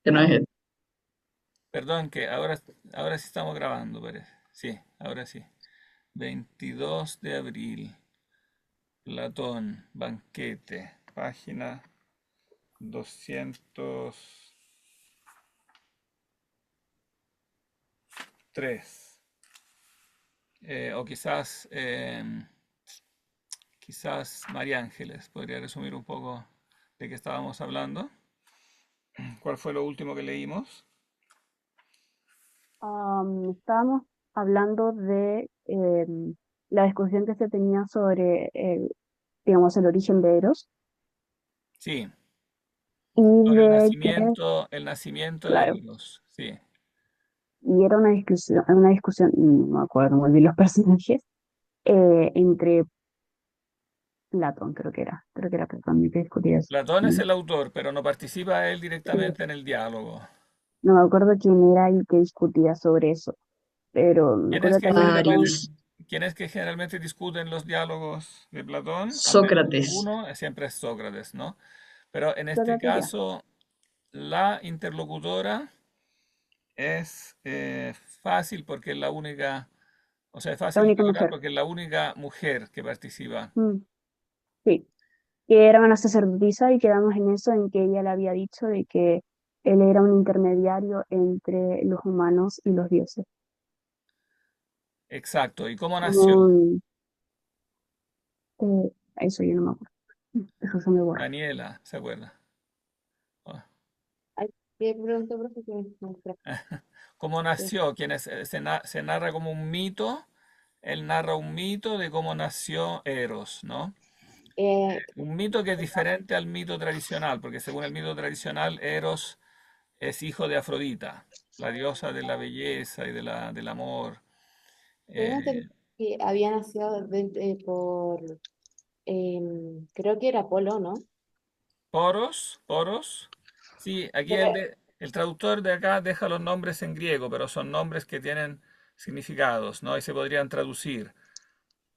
que no es él. Perdón, que ahora sí estamos grabando, parece. Sí, ahora sí. 22 de abril, Platón, banquete, página 203. O quizás María Ángeles podría resumir un poco de qué estábamos hablando. ¿Cuál fue lo último que leímos? Estábamos hablando de la discusión que se tenía sobre, digamos, el origen de Eros Sí, y sobre de que, el nacimiento de claro, Eros. Sí, y era una discusión, no me acuerdo muy bien los personajes, entre Platón, creo que era Platón el que discutía eso. Platón es Mm, el autor, pero no participa él eh, directamente en el diálogo. no me acuerdo quién era el que discutía sobre eso, pero me ¿Quién es acuerdo que que había un generalmente, París, quién es que generalmente discuten los diálogos de Platón? Al menos Sócrates. uno siempre es Sócrates, ¿no? Pero en este Sócrates ya, caso, la interlocutora es fácil porque es la única, o sea, es la fácil única dialogar mujer. porque es la única mujer que participa. Mm, sí. Que era una sacerdotisa y quedamos en eso, en que ella le había dicho de que él era un intermediario entre los humanos y los dioses. Exacto. ¿Y cómo Como nació? eso yo no me acuerdo, eso se me borra. Daniela, ¿se acuerda? Oh. Ay, qué pregunta, profe, que me muestra. ¿Cómo nació? Se narra como un mito. Él narra un mito de cómo nació Eros, ¿no? Eh, Un mito que es diferente al mito tradicional, porque según el mito tradicional, Eros es hijo de Afrodita, la diosa de la belleza y del amor. Tengo Eh, entendido que había nacido por, creo que era Apolo, ¿no? Poros. Sí, aquí Pero el traductor de acá deja los nombres en griego, pero son nombres que tienen significados, ¿no? Y se podrían traducir.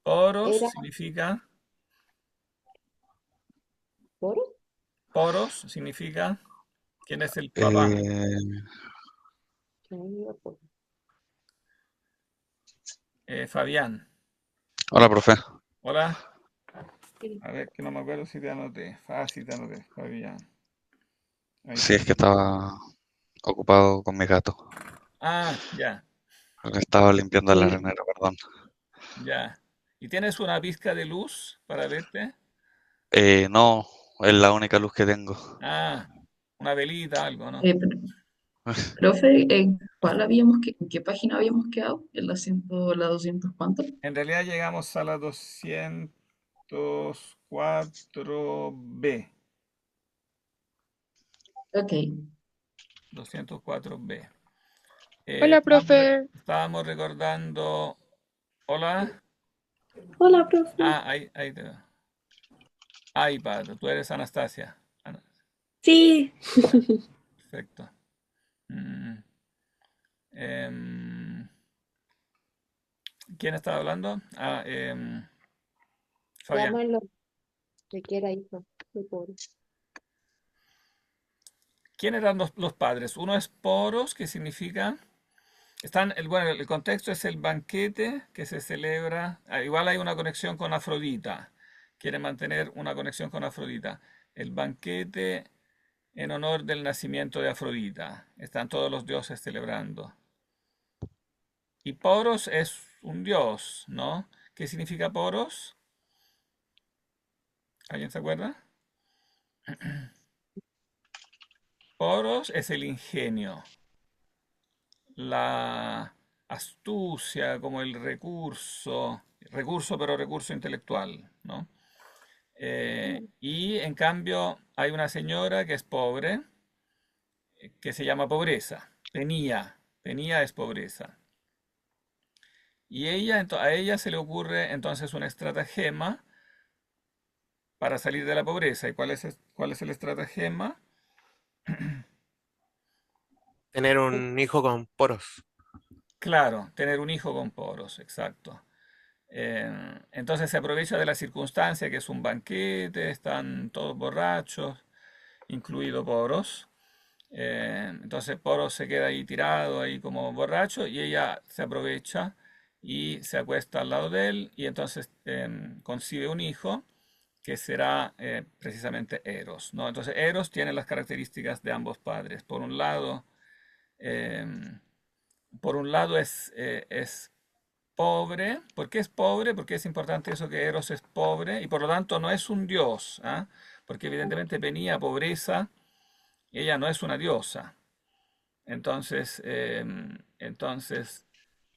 Poros era significa, Poro. poros significa quién es el papá. Eh, Que no iba Apolo. Fabián. Hola, profe. Hola. Sí. A ver, que no me acuerdo si te anoté. Fácil te anoté, Fabián. Ahí Sí, está. es que estaba ocupado con mi gato. Ah, ya, Le estaba limpiando la Sí. arenera, perdón. ya. ¿Y tienes una pizca de luz para verte? No, es la única luz que tengo. Ah, una velita, algo, ¿no? Eh, pr- profe, ¿en qué página habíamos quedado? ¿En la 200 cuánto? En realidad llegamos a la 204B. Ok. 204B. Hola, profe. Estábamos recordando. Hola. Hola, profe. Ah, ahí te veo. iPad, tú eres Anastasia. Sí, Ya, perfecto. Mm, em, ¿Quién estaba hablando? Fabián. Llámalo de que era hijo de Poro. ¿Quién eran los padres? Uno es Poros, que significa. Bueno, el contexto es el banquete que se celebra. Igual hay una conexión con Afrodita. Quiere mantener una conexión con Afrodita. El banquete en honor del nacimiento de Afrodita. Están todos los dioses celebrando. Y Poros es un dios, ¿no? ¿Qué significa Poros? ¿Alguien se acuerda? Poros es el ingenio, la astucia, como el recurso pero recurso intelectual, ¿no? Y en cambio hay una señora que es pobre, que se llama pobreza, penía es pobreza. Y a ella se le ocurre entonces una estratagema para salir de la pobreza. ¿Y cuál es el estratagema? Tener un hijo con poros. Claro, tener un hijo con poros, exacto. Entonces se aprovecha de la circunstancia que es un banquete, están todos borrachos, incluido poros, Entonces Poros se queda ahí tirado, ahí como borracho, y ella se aprovecha y se acuesta al lado de él, y entonces concibe un hijo que será precisamente Eros, ¿no? Entonces Eros tiene las características de ambos padres. Em, por un lado es pobre. ¿Por qué es pobre? Porque es importante eso, que Eros es pobre y por lo tanto no es un dios, ¿ah? Porque evidentemente venía pobreza, ella no es una diosa. Entonces,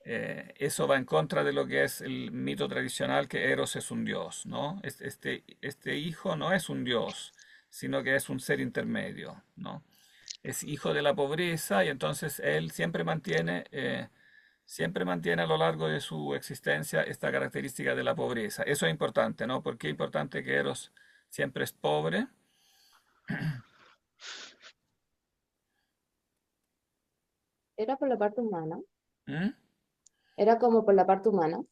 eso va en contra de lo que es el mito tradicional, que Eros es un dios, ¿no? Este hijo no es un dios, sino que es un ser intermedio, ¿no? Es hijo de la pobreza y entonces él siempre mantiene a lo largo de su existencia esta característica de la pobreza. Eso es importante, ¿no? ¿Por qué es importante que Eros siempre es pobre? Era por la parte humana. ¿Mm? Era como por la parte humana.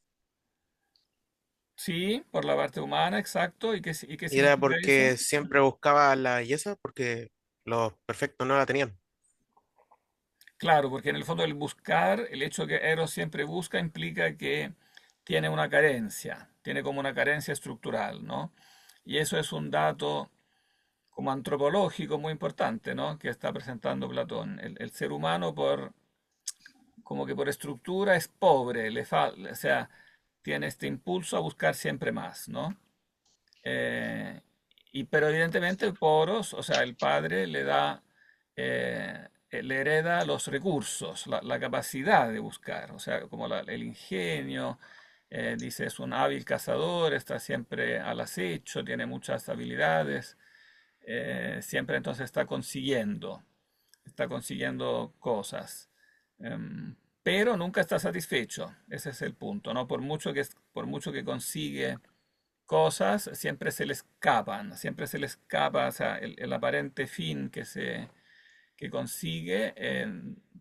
Sí, por la parte humana, exacto. ¿Y qué Y era significa eso? porque siempre buscaba la belleza, porque los perfectos no la tenían. Claro, porque en el fondo el buscar, el hecho de que Eros siempre busca, implica que tiene una carencia, tiene como una carencia estructural, ¿no? Y eso es un dato como antropológico muy importante, ¿no? Que está presentando Platón. El ser humano como que por estructura es pobre, o sea, tiene este impulso a buscar siempre más, ¿no? Eh, pero evidentemente Poros, o sea, el padre le hereda los recursos, la capacidad de buscar, o sea, como el ingenio, dice, es un hábil cazador, está siempre al acecho, tiene muchas habilidades, siempre entonces está consiguiendo cosas. Pero nunca está satisfecho, ese es el punto, ¿no? Por mucho que consigue cosas, siempre se le escapa, o sea, el aparente fin que consigue,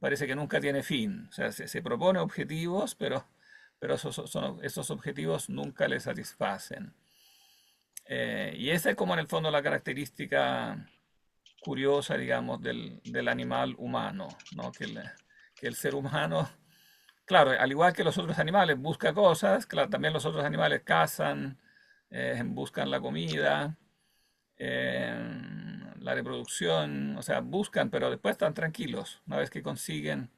parece que nunca tiene fin. O sea, se propone objetivos, pero esos objetivos nunca le satisfacen. Y esa es como en el fondo la característica curiosa, digamos, del animal humano, ¿no? Que el ser humano, claro, al igual que los otros animales, busca cosas, claro, también los otros animales cazan, buscan la comida, la reproducción, o sea, buscan, pero después están tranquilos, una vez que consiguen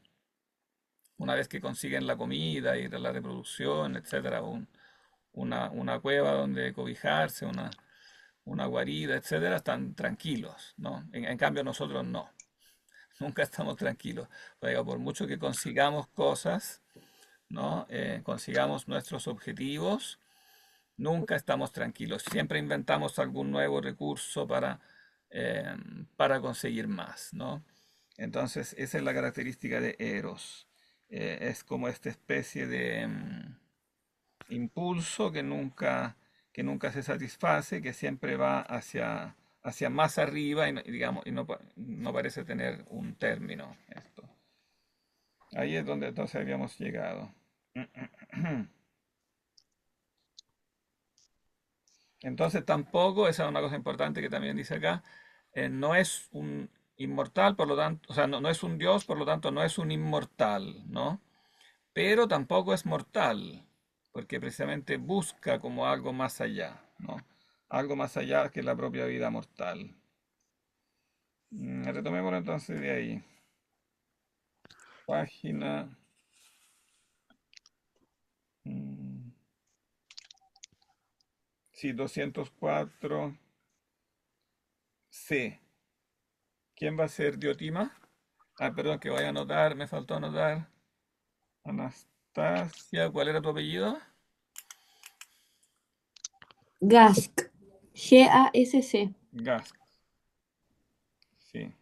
la comida y la reproducción, etcétera, una cueva donde cobijarse, una guarida, etcétera, están tranquilos, ¿no? En cambio nosotros no, nunca estamos tranquilos. O sea, por mucho que consigamos cosas, ¿no? Consigamos nuestros objetivos, nunca estamos tranquilos. Siempre inventamos algún nuevo recurso eh, para conseguir más, ¿no? Entonces, esa es la característica de Eros. Es como esta especie de impulso que nunca se satisface, que siempre va hacia más arriba y digamos, no parece tener un término esto. Ahí es donde entonces habíamos llegado. Entonces tampoco, esa es una cosa importante que también dice acá, no es un inmortal, por lo tanto, o sea, no es un dios, por lo tanto no es un inmortal, ¿no? Pero tampoco es mortal, porque precisamente busca como algo más allá, ¿no? Algo más allá que la propia vida mortal. Retomémoslo entonces de ahí. Página. mm, sí, 204. C. ¿Quién va a ser Diotima? Ah, perdón, que voy a anotar, me faltó anotar. Anastasia, ¿cuál era tu apellido? Gask. G-A-S-C. Gask, sí.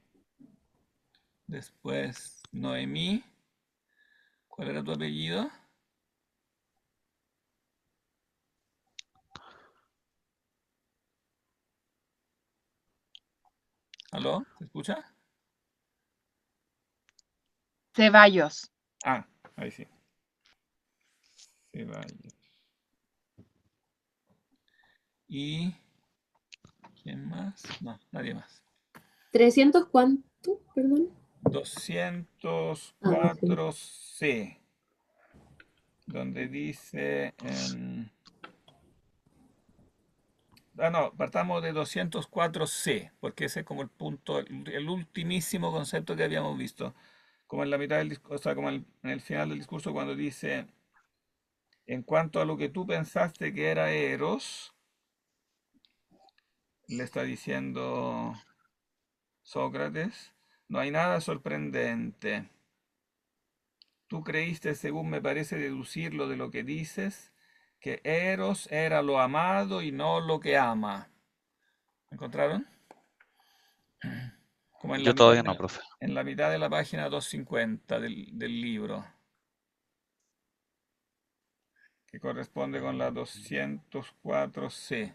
Después, Noemí, ¿cuál era tu apellido? ¿Aló? ¿Se escucha? Ceballos. Ah, ahí sí. Ceballos. ¿Y quién más? No, nadie más. 300 cuánto. ¿Tú? Perdón. Ah, sí. 204C, donde dice... no, partamos de 204C, porque ese es como el punto, el ultimísimo concepto que habíamos visto. Como en la mitad del discurso, o sea, como en el final del discurso, cuando dice, en cuanto a lo que tú pensaste que era Eros, le está diciendo Sócrates, no hay nada sorprendente. Tú creíste, según me parece deducirlo de lo que dices, que Eros era lo amado y no lo que ama. ¿Encontraron? Como Yo todavía no, profe. en la mitad de la página 250 del libro, que corresponde con la 204C.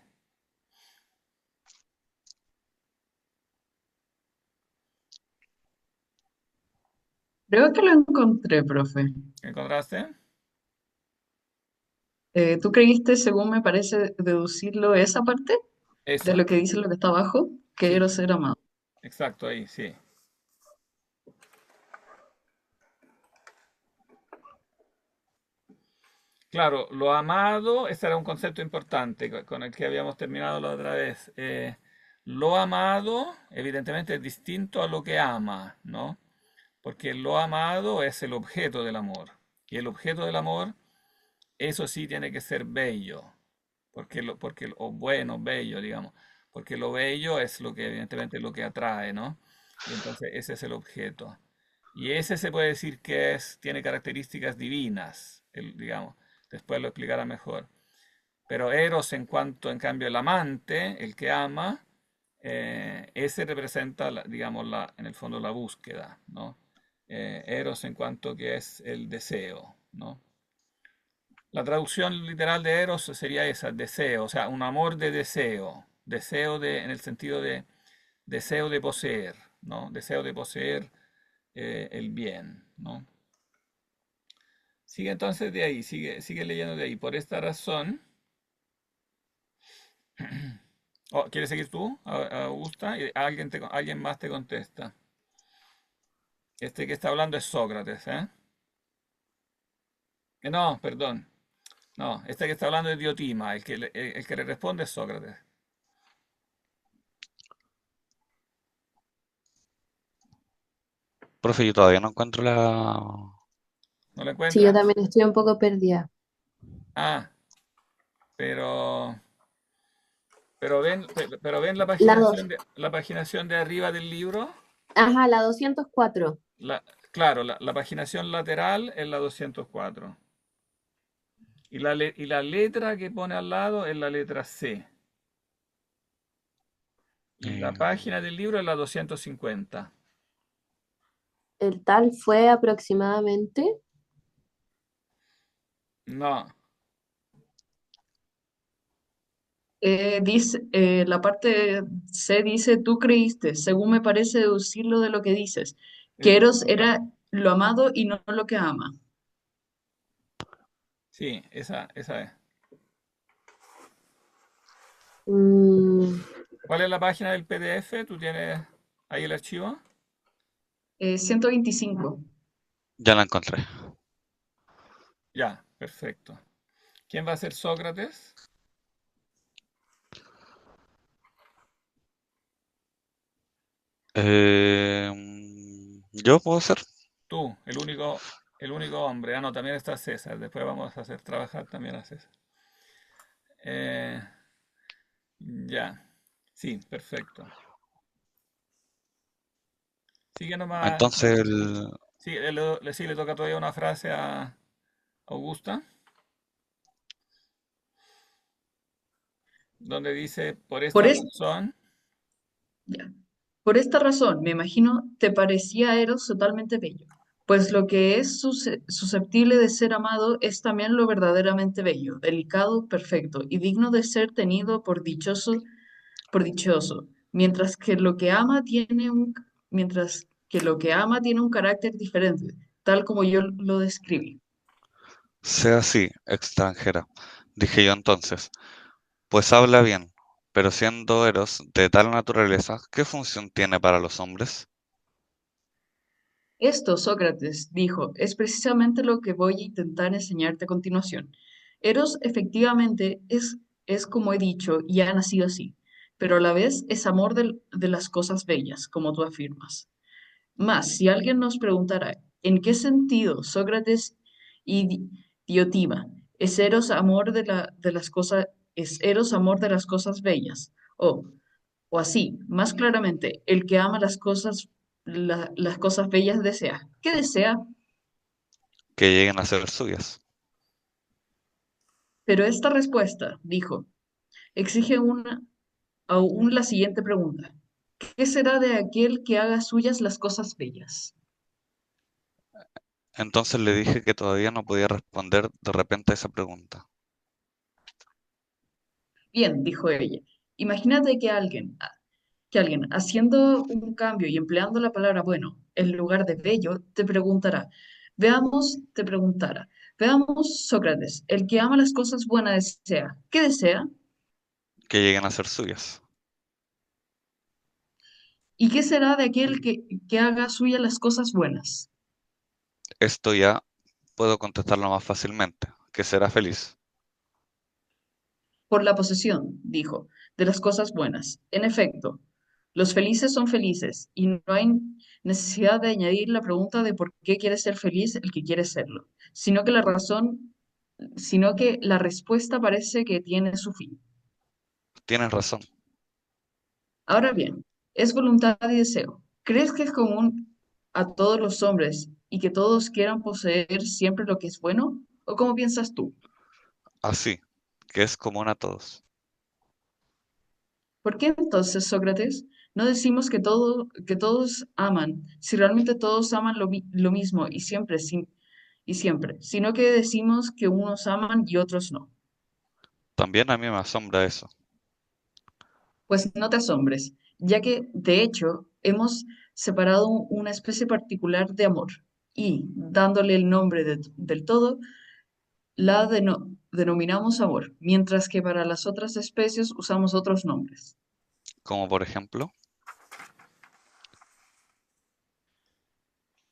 Creo que lo encontré, profe. ¿Encontraste? ¿Tú creíste, según me parece deducirlo, esa parte de Eso, lo que dice lo que está abajo? Que sí, era ser amado. exacto, ahí, sí. Claro, lo amado, ese era un concepto importante con el que habíamos terminado la otra vez. Lo amado, evidentemente, es distinto a lo que ama, ¿no? Porque lo amado es el objeto del amor. Y el objeto del amor, eso sí tiene que ser bello. O bueno, bello, digamos. Porque lo bello es lo que, evidentemente, lo que atrae, ¿no? Y entonces ese es el objeto. Y ese se puede decir que tiene características divinas, digamos. Después lo explicará mejor. Pero Eros, en cambio, el amante, el que ama, ese representa, digamos, en el fondo la búsqueda, ¿no? Eros en cuanto que es el deseo, ¿no? La traducción literal de Eros sería esa, deseo, o sea, un amor de deseo, en el sentido de deseo de poseer, ¿no? Deseo de poseer el bien, ¿no? Sigue entonces de ahí, sigue leyendo de ahí. Por esta razón, oh, ¿quieres seguir tú, Augusta? Y alguien más te contesta. Este que está hablando es Sócrates, ¿eh? No, perdón. No, este que está hablando es Diotima, el que le responde es Sócrates. Profe, yo todavía no encuentro la... ¿No lo Sí, yo encuentras? también estoy un poco perdida. Ah, pero ven La dos. la paginación de arriba del libro. Ajá, la 204. Claro, la paginación lateral es la 204. Y la letra que pone al lado es la letra C. Y la eh, página del libro es la 250. El tal fue aproximadamente. No, Dice, la parte C dice, tú creíste, según me parece deducirlo de lo que dices, que eso. Eros era lo amado y no lo que ama. Sí, esa es. mm, ¿Cuál es la página del PDF? ¿Tú tienes ahí el archivo? 125. ya la encontré. Ya, perfecto. ¿Quién va a ser Sócrates? ¿Yo puedo ser? Tú, el único hombre. Ah, no, también está César. Después vamos a hacer trabajar también a César. Eh, ya. Sí, perfecto. Sigue nomás. Entonces, Sí, sí, le toca todavía una frase a Augusta, donde dice, por Por, esta es- razón, ya. Por esta razón, me imagino, te parecía Eros totalmente bello, pues lo que es susceptible de ser amado es también lo verdaderamente bello, delicado, perfecto y digno de ser tenido por dichoso, mientras que lo que ama tiene un carácter diferente, tal como yo lo describí. sea así, extranjera. Dije yo entonces, pues habla bien, pero siendo Eros de tal naturaleza, ¿qué función tiene para los hombres? Esto, Sócrates, dijo, es precisamente lo que voy a intentar enseñarte a continuación. Eros efectivamente es como he dicho y ha nacido así, pero a la vez es amor de las cosas bellas, como tú afirmas. Mas, si alguien nos preguntara, ¿en qué sentido Sócrates y Diotima es Eros amor de las cosas, es Eros amor de las cosas bellas? O así, más claramente, el que ama las cosas, las cosas bellas desea. ¿Qué desea? Que lleguen a ser suyas. Pero esta respuesta, dijo, exige aún la siguiente pregunta. ¿Qué será de aquel que haga suyas las cosas bellas? Entonces le dije que todavía no podía responder de repente a esa pregunta. Bien, dijo ella. Imagínate que alguien haciendo un cambio y empleando la palabra bueno en lugar de bello, te preguntara, veamos, Sócrates, el que ama las cosas buenas desea. ¿Qué desea? Que lleguen a ser suyas. ¿Y qué será de aquel que haga suya las cosas buenas? Esto ya puedo contestarlo más fácilmente. Que será feliz. Por la posesión, dijo, de las cosas buenas. En efecto, los felices son felices y no hay necesidad de añadir la pregunta de por qué quiere ser feliz el que quiere serlo, sino que la respuesta parece que tiene su fin. Tienes razón. Ahora bien, es voluntad y deseo. ¿Crees que es común a todos los hombres y que todos quieran poseer siempre lo que es bueno? ¿O cómo piensas tú? Así, que es común a todos. ¿Por qué entonces, Sócrates, no decimos que todos aman, si realmente todos aman lo mismo y siempre, sino que decimos que unos aman y otros no? También a mí me asombra eso. Pues no te asombres, ya que, de hecho, hemos separado una especie particular de amor y, dándole el nombre del todo, denominamos amor, mientras que para las otras especies usamos otros nombres. Como por ejemplo,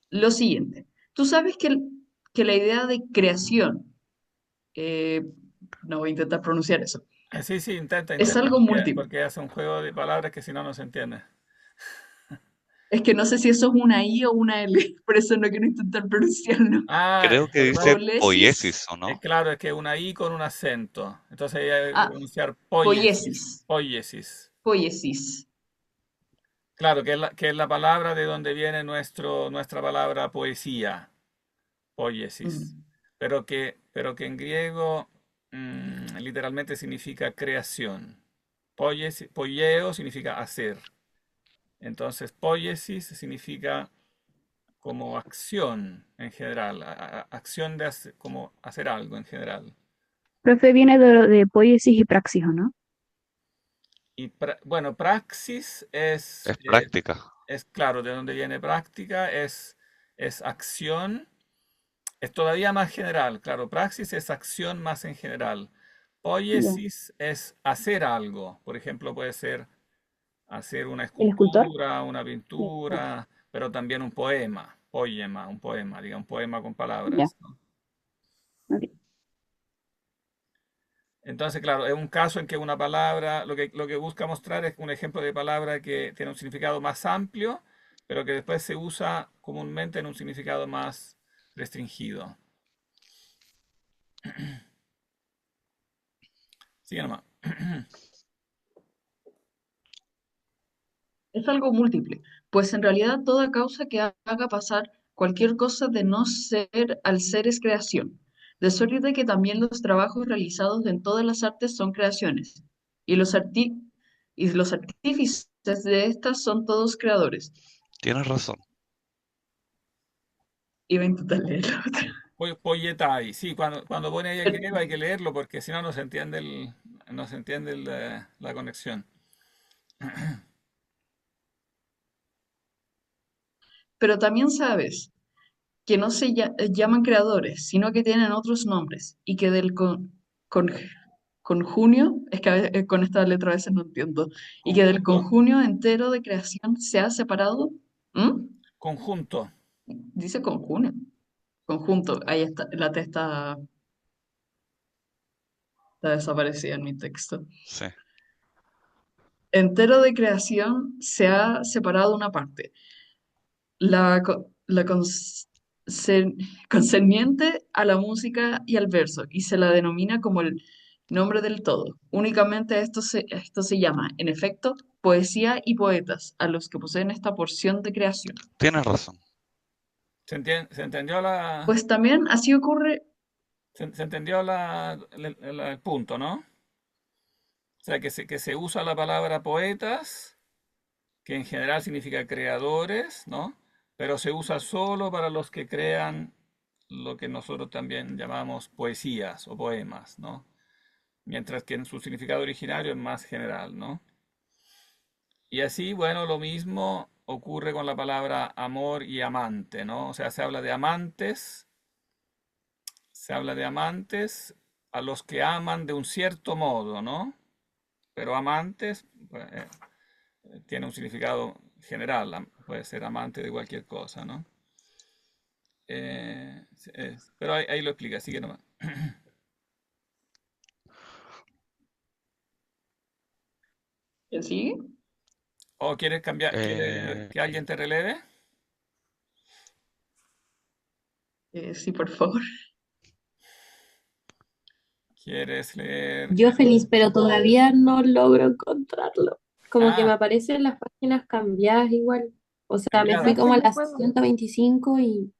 Lo siguiente, tú sabes que la idea de creación, eh, no voy a intentar pronunciar eso, Sí, sí, intenta, es intenta, algo múltiple. porque hace un juego de palabras que si no, no se entiende. Es que no sé si eso es una I o una L, por eso no quiero intentar pronunciarlo. Ah, creo que lo que pasa dice Polesis, poiesis, ¿o es no? claro, es que una I con un acento. Entonces hay que ah, pronunciar poiesis, poiesis, poiesis. poiesis. Claro, que es la palabra de donde viene nuestra palabra poesía, poiesis. Mm. Pero que en griego literalmente significa creación. Poieo significa hacer. Entonces, poiesis significa como acción en general, acción de como hacer algo en general. Profe, viene de poiesis y praxis, ¿o no? Y bueno, praxis Es práctica. es claro, de donde viene práctica, es acción, es todavía más general, claro, praxis es acción más en general. Ya. Poiesis es hacer algo, por ejemplo, puede ser hacer una ¿El escultor? escultura, una Ya. pintura, pero también un poema, un poema, diga, un poema con Ya. palabras, ¿no? Ok. Entonces, claro, es un caso en que una palabra, lo que busca mostrar es un ejemplo de palabra que tiene un significado más amplio, pero que después se usa comúnmente en un significado más restringido. Sigue nomás. Es algo múltiple, pues en realidad toda causa que haga pasar cualquier cosa de no ser al ser es creación. De suerte que también los trabajos realizados en todas las artes son creaciones, y y los artífices de estas son todos creadores. Tienes razón. Iba a intentar leer la otra. Poietai, sí, cuando pone ahí en griego hay que leerlo porque si no no se entiende la conexión. Pero también sabes que no llaman creadores, sino que tienen otros nombres, y que con- conjunio, es que con esta letra a veces no entiendo, y que del Conjunto, conjunio entero de creación se ha separado. ¿Mm? conjunto. Dice conjunto. Conjunto. Ahí está. La T está desaparecida en mi texto. Sí. Entero de creación se ha separado una parte. La concerniente a la música y al verso, y se la denomina como el nombre del todo. Únicamente esto se llama, en efecto, poesía y poetas, a los que poseen esta porción de creación. Tienes razón. ¿Se entendió la, Pues también así ocurre, se entendió el punto, ¿no? O sea, que se usa la palabra poetas, que en general significa creadores, ¿no? Pero se usa solo para los que crean lo que nosotros también llamamos poesías o poemas, ¿no? Mientras que en su significado originario es más general, ¿no? Y así, bueno, lo mismo ocurre con la palabra amor y amante, ¿no? O sea, se habla de amantes a los que aman de un cierto modo, ¿no? Pero amantes, pues, tiene un significado general, puede ser amante de cualquier cosa, ¿no? Pero ahí lo explica, así que nomás. ¿quién sigue? ¿O quieres cambiar, quieres Eh, que alguien te releve? Sí, por favor. ¿Quieres leer? Yo feliz, pero todavía no logro encontrarlo. Como que me Ah, aparecen las páginas cambiadas igual. O sea, me fui cambiada. como a las 125 y...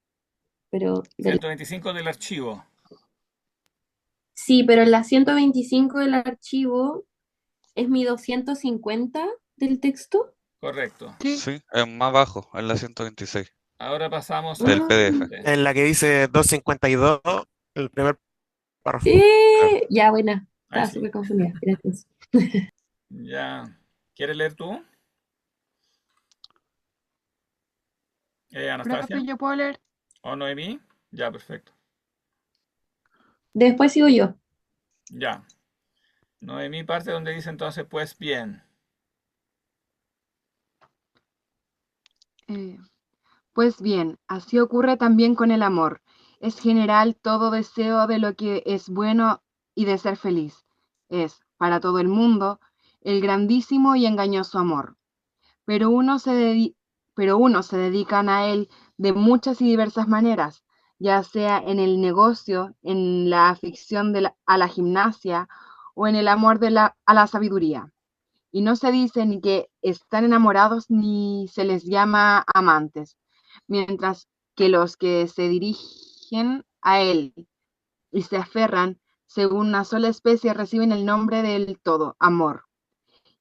Pero 125 del archivo. sí, pero en la 125 del archivo es mi 250 del texto. Correcto. sí, es más bajo, en la 126 Ahora pasamos al del Ah, PDF. siguiente. En la que dice 252, el primer párrafo. Claro. ya, buena. Ahí Estaba sí. súper confundida. Gracias. Ya. ¿Quieres leer tú, Anastasia? Profe, yo puedo leer. ¿O Noemí? Ya, perfecto. Después sigo yo. Ya. Noemí parte donde dice entonces, pues bien. Eh, Pues bien, así ocurre también con el amor. Es general todo deseo de lo que es bueno y de ser feliz. Es, para todo el mundo, el grandísimo y engañoso amor. Pero pero unos se dedican a él de muchas y diversas maneras, ya sea en el negocio, en la afición a la gimnasia o en el amor a la sabiduría. Y no se dice ni que están enamorados ni se les llama amantes, mientras que los que se dirigen a él y se aferran según una sola especie reciben el nombre del todo, amor.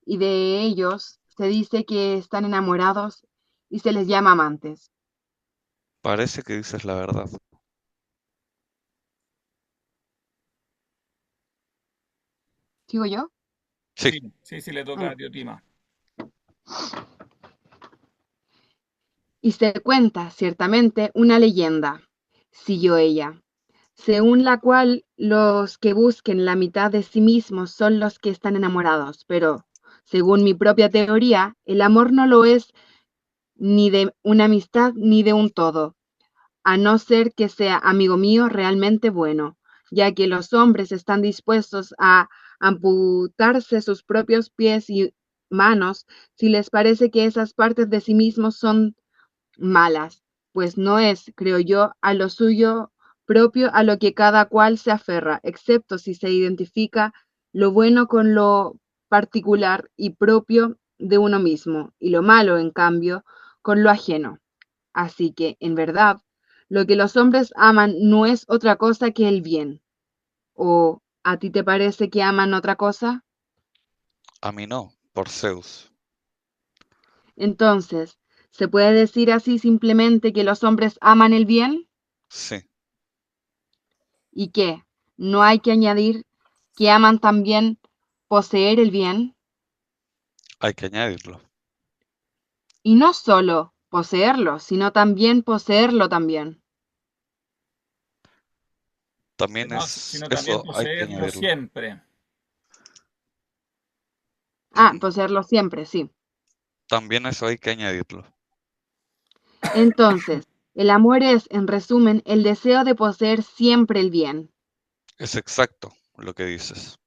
Y de ellos se dice que están enamorados y se les llama amantes. Parece que dices la verdad. ¿Sigo yo? Sí, Sí, sí, sí, le toca Ah. a Diotima. Y se cuenta, ciertamente, una leyenda, siguió ella, según la cual los que busquen la mitad de sí mismos son los que están enamorados, pero, según mi propia teoría, el amor no lo es ni de una amistad ni de un todo, a no ser que sea amigo mío realmente bueno, ya que los hombres están dispuestos a amputarse sus propios pies y manos si les parece que esas partes de sí mismos son malas, pues no es, creo yo, a lo suyo propio a lo que cada cual se aferra, excepto si se identifica lo bueno con lo particular y propio de uno mismo, y lo malo, en cambio, con lo ajeno. Así que, en verdad, lo que los hombres aman no es otra cosa que el bien. ¿O a ti te parece que aman otra cosa? a mí no, por Zeus. Entonces, ¿se puede decir así simplemente que los hombres aman el bien? Sí, ¿Y qué? ¿No hay que añadir que aman también poseer el bien? hay que añadirlo. Y no solo poseerlo, sino también poseerlo también. También No, es sino también eso, hay que poseerlo añadirlo. siempre. Ah, poseerlo siempre, sí. También eso hay que añadirlo. Entonces, El amor es, en resumen, el deseo de poseer siempre el bien. Es exacto lo que dices.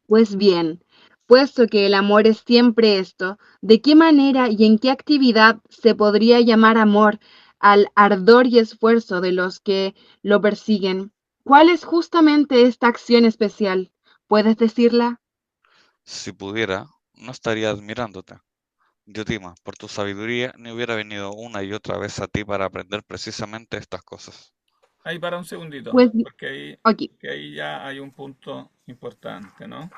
Pues bien, puesto que el amor es siempre esto, ¿de qué manera y en qué actividad se podría llamar amor al ardor y esfuerzo de los que lo persiguen? ¿Cuál es justamente esta acción especial? ¿Puedes decirla? Si pudiera, no estaría admirándote. Diotima, por tu sabiduría, ni hubiera venido una y otra vez a ti para aprender precisamente estas cosas. Ahí para un segundito, Pues, ok, porque ahí ya hay un punto importante, ¿no?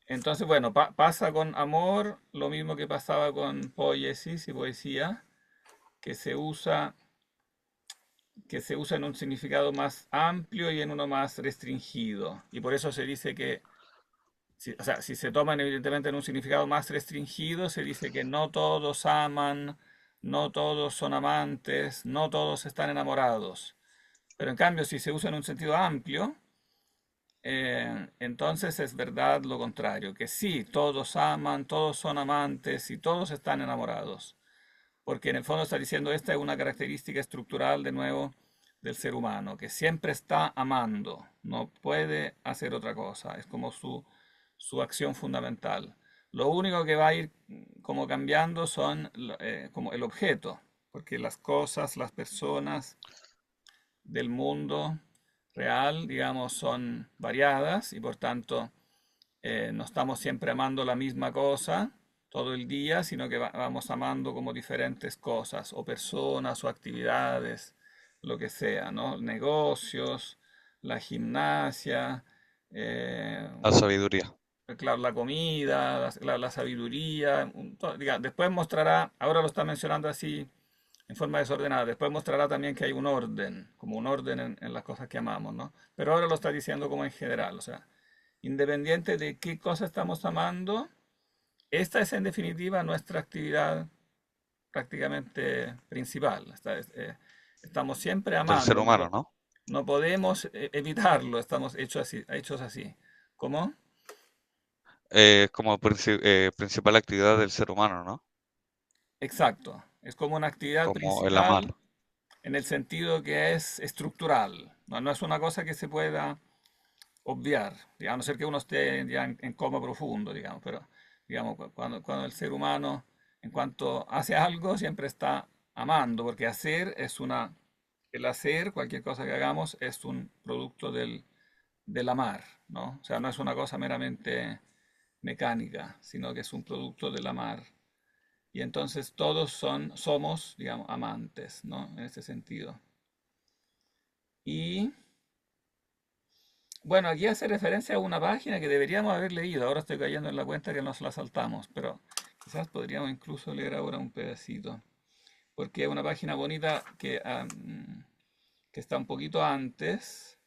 Entonces, bueno, pasa con amor lo mismo que pasaba con poiesis y poesía, que se usa, que se usa en un significado más amplio y en uno más restringido. Y por eso se dice que, o sea, si se toman evidentemente en un significado más restringido, se dice que no todos aman, no todos son amantes, no todos están enamorados. Pero en cambio, si se usa en un sentido amplio, entonces es verdad lo contrario, que sí, todos aman, todos son amantes y todos están enamorados. Porque en el fondo está diciendo esta es una característica estructural de nuevo del ser humano, que siempre está amando, no puede hacer otra cosa, es como su acción fundamental. Lo único que va a ir como cambiando son como el objeto, porque las cosas, las personas del mundo real, digamos, son variadas y por tanto no estamos siempre amando la misma cosa todo el día, sino que vamos amando como diferentes cosas, o personas, o actividades, lo que sea, ¿no? Negocios, la gimnasia, eh, La sabiduría. claro, la comida, la sabiduría. Después mostrará, ahora lo está mencionando así en forma desordenada, después mostrará también que hay un orden, como un orden en las cosas que amamos, ¿no? Pero ahora lo está diciendo como en general, o sea, independiente de qué cosa estamos amando, esta es en definitiva nuestra actividad prácticamente principal. Estamos siempre Del ser amando, humano, ¿no? no podemos evitarlo, estamos hechos así. ¿Cómo? Como principal actividad del ser humano, ¿no? Exacto. Es como una actividad Como el amar. principal en el sentido que es estructural. No, no es una cosa que se pueda obviar, digamos, a no ser que uno esté ya en coma profundo, digamos, pero digamos, cuando el ser humano, en cuanto hace algo, siempre está amando, porque el hacer, cualquier cosa que hagamos, es un producto del amar, ¿no? O sea, no es una cosa meramente mecánica, sino que es un producto del amar. Y entonces todos somos, digamos, amantes, ¿no? En ese sentido. Y bueno, aquí hace referencia a una página que deberíamos haber leído. Ahora estoy cayendo en la cuenta que nos la saltamos, pero quizás podríamos incluso leer ahora un pedacito. Porque es una página bonita que está un poquito antes,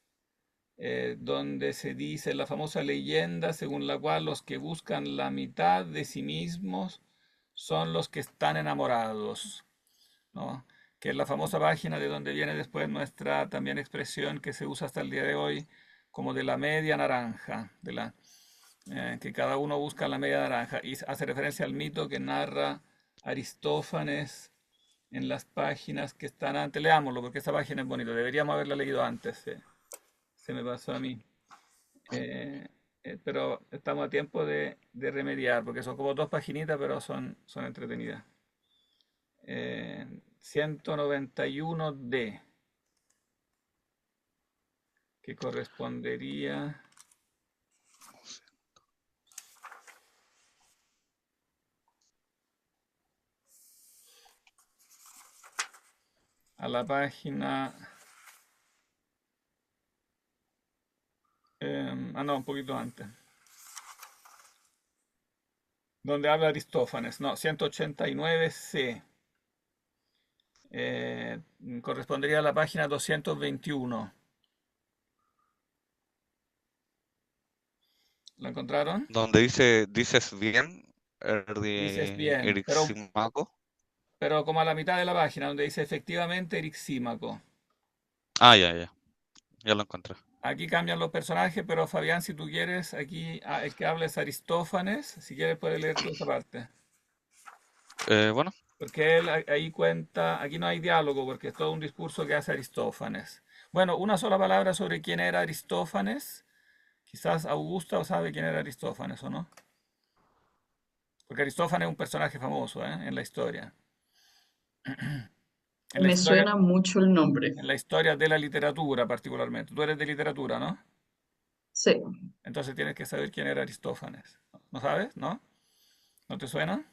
donde se dice la famosa leyenda según la cual los que buscan la mitad de sí mismos son los que están enamorados, ¿no? Que es la famosa página de donde viene después nuestra también expresión que se usa hasta el día de hoy como de la media naranja, que cada uno busca la media naranja, y hace referencia al mito que narra Aristófanes en las páginas que están antes. Leámoslo, porque esa página es bonita, deberíamos haberla leído antes, se me pasó a mí. Pero estamos a tiempo de remediar, porque son como dos paginitas, pero son entretenidas. 191D, que correspondería a la página... no, un poquito antes. Donde habla Aristófanes, no, 189C. Correspondería a la página 221. ¿La encontraron? Donde dices bien, Dices bien, Eriximaco. pero como a la mitad de la página, donde dice efectivamente Erixímaco. Ah, ya lo encontré. Aquí cambian los personajes, pero Fabián, si tú quieres, aquí el que habla es Aristófanes. Si quieres, puedes leer tú esa parte. Bueno, Porque él ahí cuenta, aquí no hay diálogo porque es todo un discurso que hace Aristófanes. Bueno, una sola palabra sobre quién era Aristófanes. Quizás Augusta sabe quién era Aristófanes o no. Porque Aristófanes es un personaje famoso, en la historia. En la Me historia, suena mucho el nombre. en la historia de la literatura particularmente. Tú eres de literatura, ¿no? Sí, Entonces tienes que saber quién era Aristófanes. ¿No sabes? ¿No? ¿No te suena?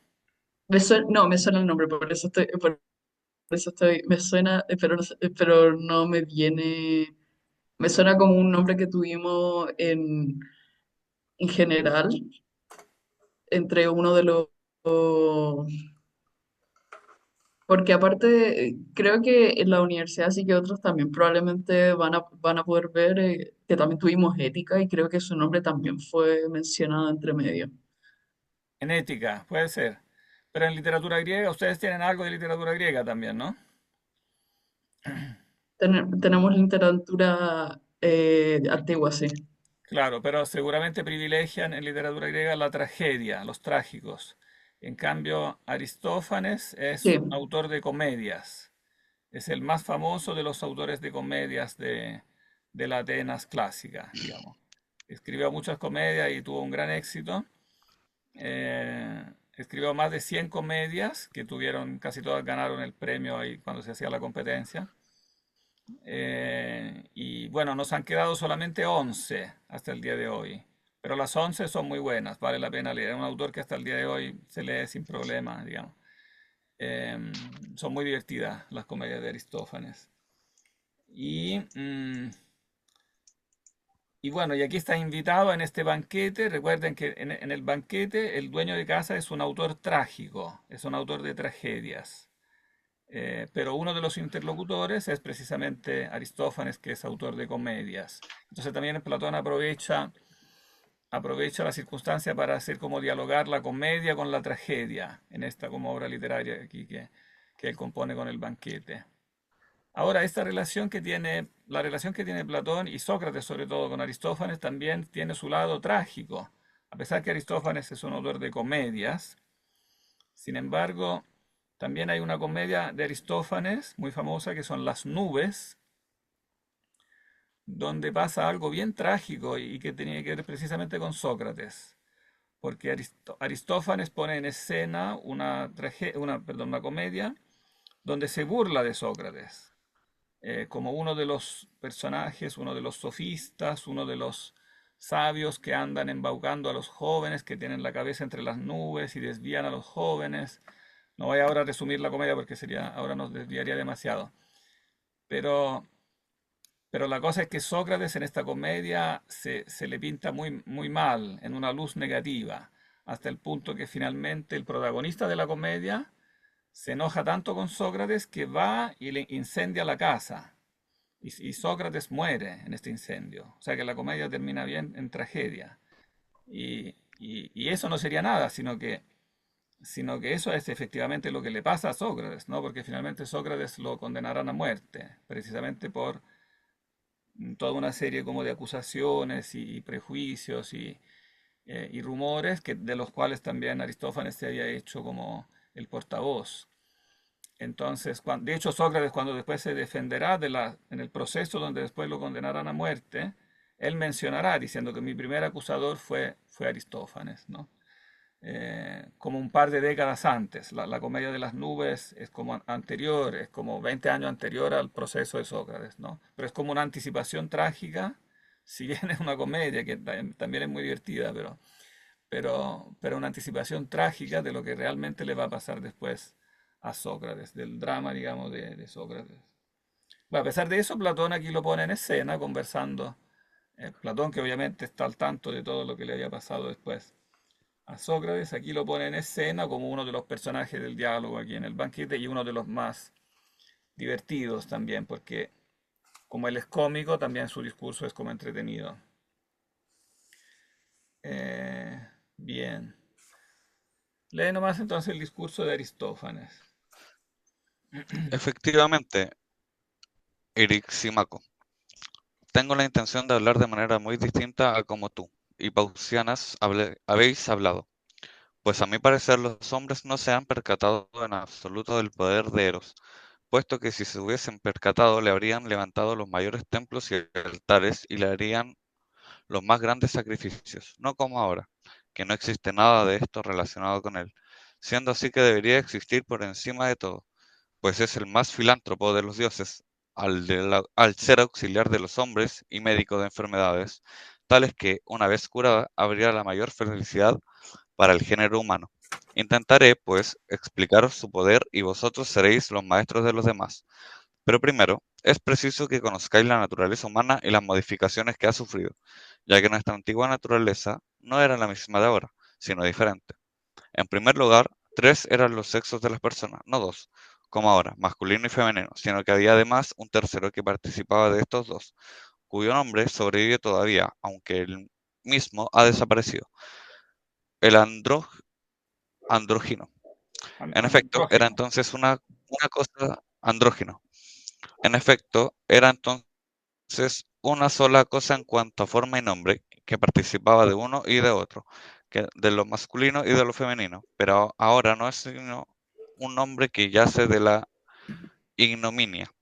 no, me suena el nombre, por eso estoy, me suena, pero no me viene, me suena como un nombre que tuvimos en general entre uno de los, porque aparte, creo que en la universidad sí que otros también probablemente van a poder ver que también tuvimos ética y creo que su nombre también fue mencionado entre medio. En ética, puede ser. Pero en literatura griega, ustedes tienen algo de literatura griega también, ¿no? Tenemos literatura antigua, sí. Claro, pero seguramente privilegian en literatura griega la tragedia, los trágicos. En cambio, Aristófanes es Sí, un autor de comedias. Es el más famoso de los autores de comedias de la Atenas clásica, digamos. Escribió muchas comedias y tuvo un gran éxito. Escribió más de 100 comedias que tuvieron, casi todas ganaron el premio ahí cuando se hacía la competencia. Y bueno, nos han quedado solamente 11 hasta el día de hoy. Pero las 11 son muy buenas, vale la pena leer. Es un autor que hasta el día de hoy se lee sin problema, digamos. Son muy divertidas las comedias de Aristófanes. Y, mm, y bueno, y aquí está invitado en este banquete. Recuerden que en el banquete el dueño de casa es un autor trágico, es un autor de tragedias. Pero uno de los interlocutores es precisamente Aristófanes, que es autor de comedias. Entonces también Platón aprovecha la circunstancia para hacer como dialogar la comedia con la tragedia en esta como obra literaria aquí que él compone con el banquete. Ahora, esta relación que tiene, la relación que tiene Platón y Sócrates, sobre todo con Aristófanes, también tiene su lado trágico. A pesar que Aristófanes es un autor de comedias, sin embargo, también hay una comedia de Aristófanes muy famosa que son Las nubes, donde pasa algo bien trágico y que tenía que ver precisamente con Sócrates, porque Aristófanes pone en escena una comedia donde se burla de Sócrates, como uno de los personajes, uno de los sofistas, uno de los sabios que andan embaucando a los jóvenes, que tienen la cabeza entre las nubes y desvían a los jóvenes. No voy ahora a resumir la comedia porque ahora nos desviaría demasiado. Pero, pero la cosa es que Sócrates en esta comedia se le pinta muy, muy mal, en una luz negativa, hasta el punto que finalmente el protagonista de la comedia se enoja tanto con Sócrates que va y le incendia la casa. Y Sócrates muere en este incendio. O sea que la comedia termina bien en tragedia. Y eso no sería nada, sino que eso es efectivamente lo que le pasa a Sócrates, ¿no? Porque finalmente Sócrates lo condenarán a muerte, precisamente por toda una serie como de acusaciones y prejuicios y rumores de los cuales también Aristófanes se había hecho como el portavoz. Entonces, de hecho, Sócrates, cuando después se defenderá en el proceso donde después lo condenarán a muerte, él mencionará diciendo que mi primer acusador fue Aristófanes, ¿no? Como un par de décadas antes. La comedia de las nubes es como anterior, es como 20 años anterior al proceso de Sócrates, ¿no? Pero es como una anticipación trágica, si bien es una comedia que también es muy divertida, pero una anticipación trágica de lo que realmente le va a pasar después a Sócrates, del drama, digamos, de Sócrates. Bueno, a pesar de eso, Platón aquí lo pone en escena, conversando. Platón, que obviamente está al tanto de todo lo que le había pasado después a Sócrates, aquí lo pone en escena como uno de los personajes del diálogo aquí en el banquete y uno de los más divertidos también, porque como él es cómico, también su discurso es como entretenido. Bien. Lee nomás entonces el discurso de Aristófanes. efectivamente, Eryxímaco, tengo la intención de hablar de manera muy distinta a como tú y Pausianas habéis hablado, Pues a mi parecer los hombres no se han percatado en absoluto del poder de Eros, puesto que si se hubiesen percatado le habrían levantado los mayores templos y altares y le harían los más grandes sacrificios, no como ahora, que no existe nada de esto relacionado con él, siendo así que debería existir por encima de todo, pues es el más filántropo de los dioses, al ser auxiliar de los hombres y médico de enfermedades, tales que, una vez curada, habría la mayor felicidad para el género humano. Intentaré, pues, explicaros su poder y vosotros seréis los maestros de los demás. Pero primero, es preciso que conozcáis la naturaleza humana y las modificaciones que ha sufrido, ya que nuestra antigua naturaleza no era la misma de ahora, sino diferente. En primer lugar, tres eran los sexos de las personas, no dos, como ahora, masculino y femenino, sino que había además un tercero que participaba de estos dos, cuyo nombre sobrevive todavía, aunque el mismo ha desaparecido. El andrógino. En efecto, era Andrógeno. entonces una cosa andrógino. En efecto, era entonces una sola cosa en cuanto a forma y nombre, que participaba de uno y de otro, de lo masculino y de lo femenino, pero ahora no es sino un nombre que yace de la ignominia.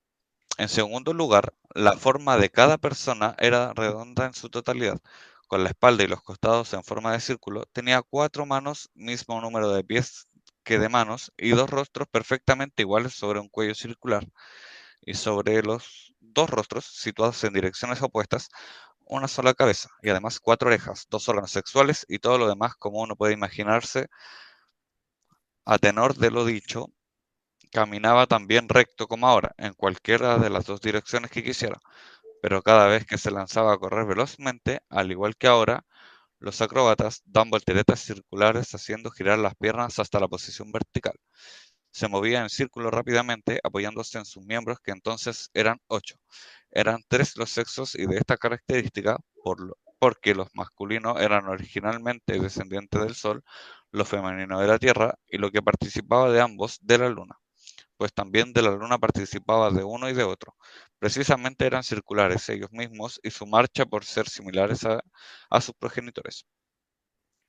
En segundo lugar, la forma de cada persona era redonda en su totalidad, con la espalda y los costados en forma de círculo, tenía 4 manos, mismo número de pies que de manos, y 2 rostros perfectamente iguales sobre un cuello circular, y sobre los 2 rostros, situados en direcciones opuestas, una sola cabeza, y además 4 orejas, 2 órganos sexuales y todo lo demás como uno puede imaginarse. A tenor de lo dicho, caminaba tan bien recto como ahora, en cualquiera de las 2 direcciones que quisiera, pero cada vez que se lanzaba a correr velozmente, al igual que ahora, los acróbatas dan volteretas circulares haciendo girar las piernas hasta la posición vertical. Se movía en círculo rápidamente, apoyándose en sus miembros, que entonces eran 8. Eran 3 los sexos y de esta característica, porque los masculinos eran originalmente descendientes del Sol, lo femenino de la Tierra y lo que participaba de ambos de la Luna, pues también de la Luna participaba de uno y de otro. Precisamente eran circulares ellos mismos y su marcha por ser similares a sus progenitores.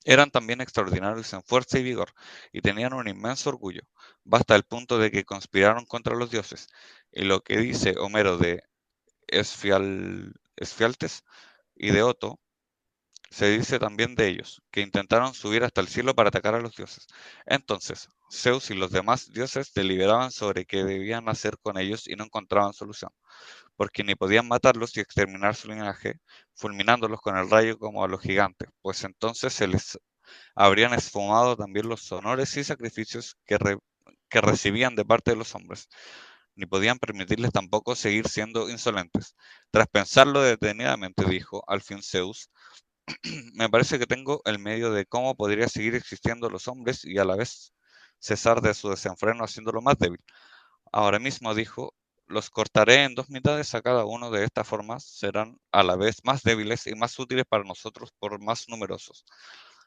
Eran también extraordinarios en fuerza y vigor, y tenían un inmenso orgullo, basta el punto de que conspiraron contra los dioses. Y lo que dice Homero de Esfialtes y de Oto, se dice también de ellos, que intentaron subir hasta el cielo para atacar a los dioses. Entonces, Zeus y los demás dioses deliberaban sobre qué debían hacer con ellos y no encontraban solución, porque ni podían matarlos y exterminar su linaje, fulminándolos con el rayo como a los gigantes, pues entonces se les habrían esfumado también los honores y sacrificios que recibían de parte de los hombres, ni podían permitirles tampoco seguir siendo insolentes. Tras pensarlo detenidamente, dijo al fin Zeus, me parece que tengo el medio de cómo podría seguir existiendo los hombres y a la vez cesar de su desenfreno haciéndolo más débil. Ahora mismo dijo, los cortaré en 2 mitades a cada uno de estas formas, serán a la vez más débiles y más útiles para nosotros por más numerosos.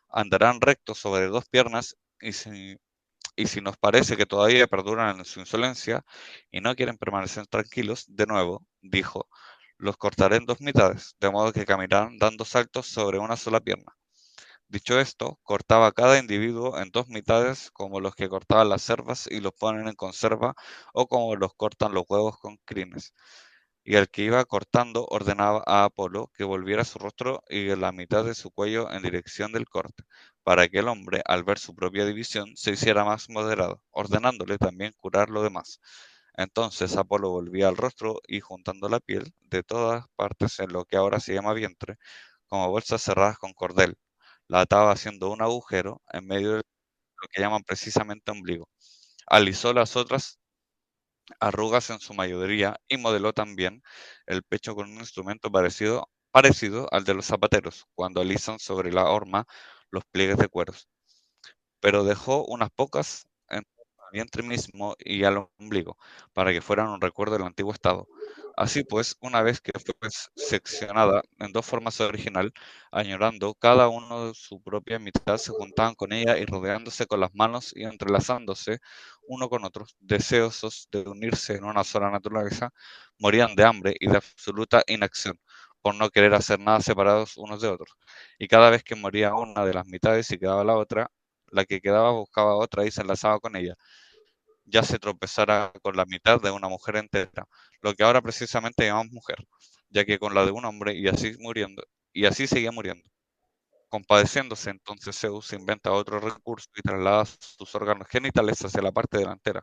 Andarán rectos sobre 2 piernas y si nos parece que todavía perduran en su insolencia y no quieren permanecer tranquilos, de nuevo, dijo, los cortaré en 2 mitades, de modo que caminarán dando saltos sobre una sola pierna. Dicho esto, cortaba cada individuo en 2 mitades, como los que cortaban las cervas y los ponen en conserva, o como los cortan los huevos con crines. Y al que iba cortando ordenaba a Apolo que volviera su rostro y la mitad de su cuello en dirección del corte, para que el hombre, al ver su propia división, se hiciera más moderado, ordenándole también curar lo demás. Entonces Apolo volvía al rostro y juntando la piel de todas partes en lo que ahora se llama vientre, como bolsas cerradas con cordel, la ataba haciendo un agujero en medio de lo que llaman precisamente ombligo. Alisó las otras arrugas en su mayoría y modeló también el pecho con un instrumento parecido al de los zapateros, cuando alisan sobre la horma los pliegues de cueros, pero dejó unas pocas en el vientre mismo y al ombligo, para que fueran un recuerdo del antiguo estado. Así pues, una vez que fue seccionada en 2 formas original, añorando cada uno de su propia mitad, se juntaban con ella y rodeándose con las manos y entrelazándose uno con otro, deseosos de unirse en una sola naturaleza, morían de hambre y de absoluta inacción, por no querer hacer nada separados unos de otros. Y cada vez que moría una de las mitades y quedaba la otra, la que quedaba buscaba otra y se enlazaba con ella, ya se tropezara con la mitad de una mujer entera, lo que ahora precisamente llamamos mujer, ya que con la de un hombre y así seguía muriendo. Compadeciéndose, entonces Zeus inventa otro recurso y traslada sus órganos genitales hacia la parte delantera,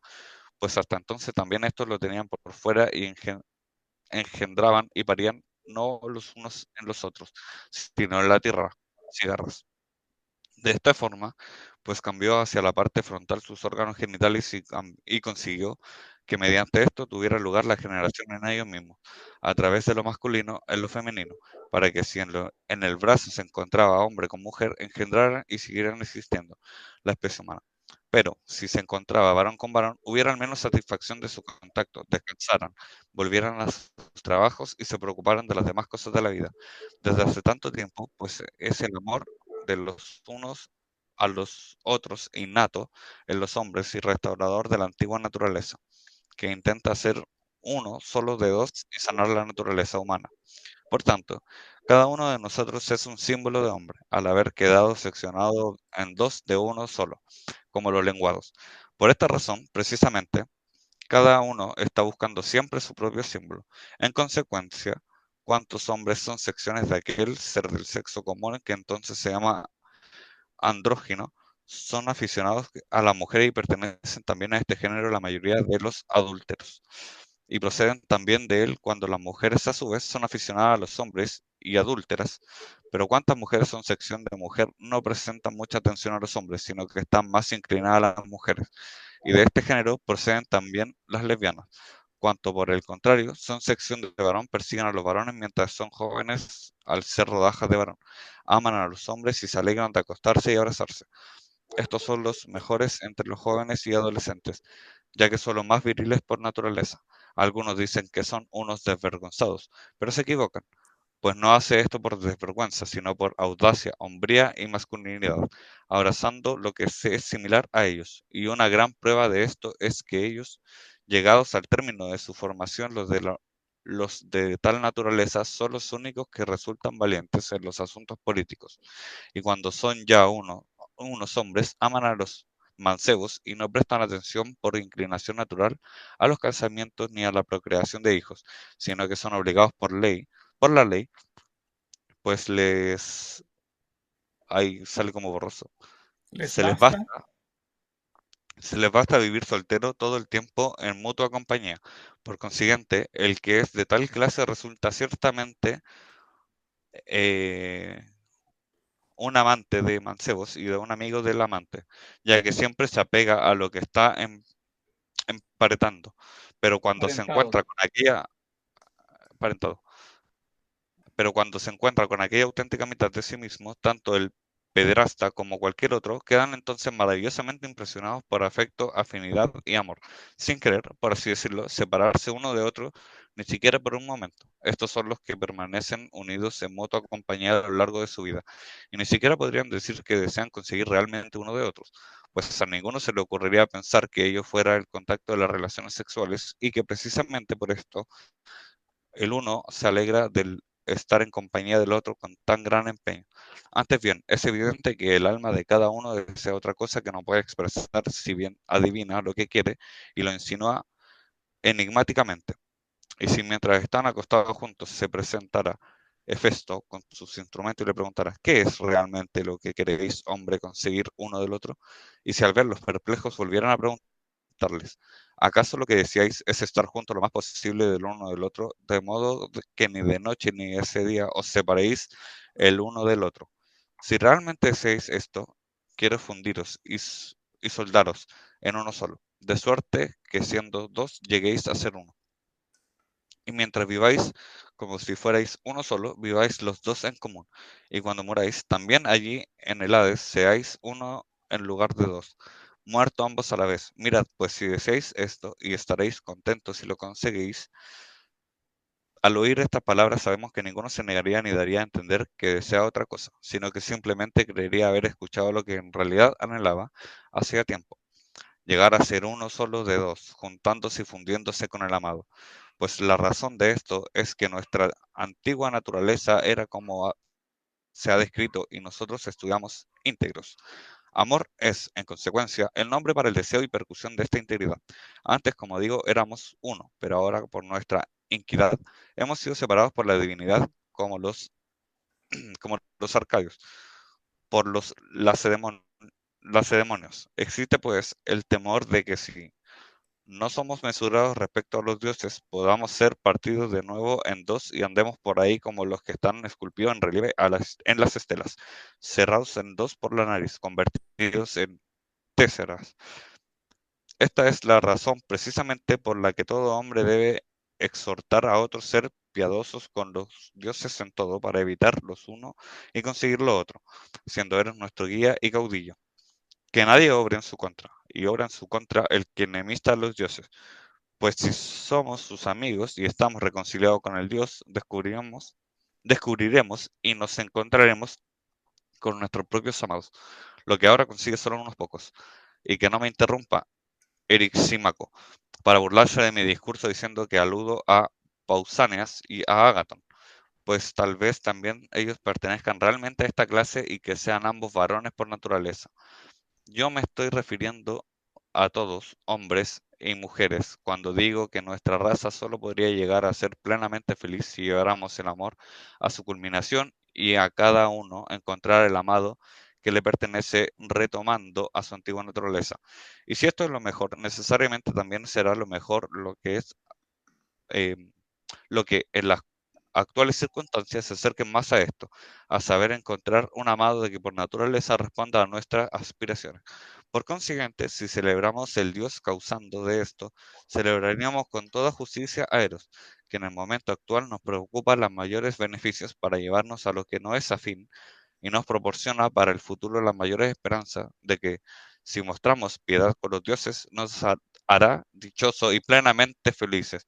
pues hasta entonces también estos lo tenían por fuera y engendraban y parían no los unos en los otros, sino en la tierra, cigarras. De esta forma, pues cambió hacia la parte frontal sus órganos genitales y consiguió que mediante esto tuviera lugar la generación en ellos mismos, a través de lo masculino en lo femenino, para que si en el brazo se encontraba hombre con mujer, engendraran y siguieran existiendo la especie humana. Pero si se encontraba varón con varón, hubiera al menos satisfacción de su contacto, descansaran, volvieran a sus trabajos y se preocuparan de las demás cosas de la vida. Desde hace tanto tiempo, pues es el amor de los unos a los otros innato en los hombres y restaurador de la antigua naturaleza, que intenta ser uno solo de dos y sanar la naturaleza humana. Por tanto, cada uno de nosotros es un símbolo de hombre, al haber quedado seccionado en dos de uno solo, como los lenguados. Por esta razón, precisamente, cada uno está buscando siempre su propio símbolo. En consecuencia, cuantos hombres son secciones de aquel ser del sexo común que entonces se llama andrógino, son aficionados a la mujer y pertenecen también a este género la mayoría de los adúlteros. Y proceden también de él cuando las mujeres a su vez son aficionadas a los hombres y adúlteras, pero cuántas mujeres son sección de mujer no presentan mucha atención a los hombres, sino que están más inclinadas a las mujeres. Y de este género proceden también las lesbianas, cuanto por el contrario son sección de varón, persiguen a los varones mientras son jóvenes al ser rodajas de varón, aman a los hombres y se alegran de acostarse y abrazarse. Estos son los mejores entre los jóvenes y adolescentes, ya que son los más viriles por naturaleza. Algunos dicen que son unos desvergonzados, pero se equivocan, pues no hace esto por desvergüenza, sino por audacia, hombría y masculinidad, abrazando lo que se es similar a ellos. Y una gran prueba de esto es que ellos, llegados al término de su formación, los de tal naturaleza son los únicos que resultan valientes en los asuntos políticos. Y cuando son ya unos hombres, aman a los mancebos y no prestan atención por inclinación natural a los casamientos ni a la procreación de hijos, sino que son obligados por la ley, pues ahí sale como borroso. ¿Les Se les basta? basta, se les basta vivir soltero todo el tiempo en mutua compañía. Por consiguiente, el que es de tal clase resulta ciertamente eh, un amante de mancebos y de un amigo del amante, ya que siempre se apega a lo que está emparentando. Pero cuando se Parentado. encuentra con aquella, parentado, pero cuando se encuentra con aquella auténtica mitad de sí mismo, tanto el pederasta como cualquier otro quedan entonces maravillosamente impresionados por afecto, afinidad y amor, sin querer, por así decirlo, separarse uno de otro, ni siquiera por un momento. Estos son los que permanecen unidos en mutua compañía a lo largo de su vida, y ni siquiera podrían decir que desean conseguir realmente uno de otros, pues a ninguno se le ocurriría pensar que ello fuera el contacto de las relaciones sexuales y que precisamente por esto el uno se alegra del estar en compañía del otro con tan gran empeño. Antes bien, es evidente que el alma de cada uno desea otra cosa que no puede expresar, si bien adivina lo que quiere y lo insinúa enigmáticamente. Y si mientras están acostados juntos se presentara Hefesto con sus instrumentos y le preguntara, ¿qué es realmente lo que queréis, hombre, conseguir uno del otro? Y si al verlos perplejos volvieran a preguntarles, ¿acaso lo que decíais es estar juntos lo más posible del uno del otro, de modo que ni de noche ni ese día os separéis el uno del otro? Si realmente deseáis esto, quiero fundiros y soldaros en uno solo, de suerte que siendo dos lleguéis a ser uno. Y mientras viváis como si fuerais uno solo, viváis los dos en común. Y cuando muráis, también allí en el Hades seáis uno en lugar de dos, muerto ambos a la vez. Mirad, pues si deseáis esto y estaréis contentos si lo conseguís. Al oír estas palabras sabemos que ninguno se negaría ni daría a entender que desea otra cosa, sino que simplemente creería haber escuchado lo que en realidad anhelaba hacía tiempo, llegar a ser uno solo de dos, juntándose y fundiéndose con el amado. Pues la razón de esto es que nuestra antigua naturaleza era como se ha descrito y nosotros estudiamos íntegros, Amor es, en consecuencia, el nombre para el deseo y percusión de esta integridad. Antes, como digo, éramos uno, pero ahora por nuestra iniquidad hemos sido separados por la divinidad como los arcadios, por los lacedemonios. Existe pues el temor de que si no somos mesurados respecto a los dioses, podamos ser partidos de nuevo en dos y andemos por ahí como los que están esculpidos en relieve en las estelas, cerrados en dos por la nariz, convertidos en téseras. Esta es la razón precisamente por la que todo hombre debe exhortar a otros ser piadosos con los dioses en todo, para evitar los uno y conseguir lo otro, siendo eres nuestro guía y caudillo. Que nadie obre en su contra, y obra en su contra el que enemista a los dioses. Pues si somos sus amigos y estamos reconciliados con el Dios, descubriremos y nos encontraremos con nuestros propios amados, lo que ahora consigue solo unos pocos. Y que no me interrumpa Erixímaco, para burlarse de mi discurso diciendo que aludo a Pausanias y a Agaton, pues tal vez también ellos pertenezcan realmente a esta clase y que sean ambos varones por naturaleza. Yo me estoy refiriendo a todos, hombres y mujeres, cuando digo que nuestra raza solo podría llegar a ser plenamente feliz si lleváramos el amor a su culminación y a cada uno encontrar el amado que le pertenece retomando a su antigua naturaleza. Y si esto es lo mejor, necesariamente también será lo mejor eh, lo que en las actuales circunstancias se acerquen más a esto, a saber encontrar un amado de que por naturaleza responda a nuestras aspiraciones. Por consiguiente, si celebramos el Dios causando de esto, celebraríamos con toda justicia a Eros, que en el momento actual nos preocupa los mayores beneficios para llevarnos a lo que no es afín y nos proporciona para el futuro las mayores esperanzas de que, si mostramos piedad con los dioses, nos hará dichosos y plenamente felices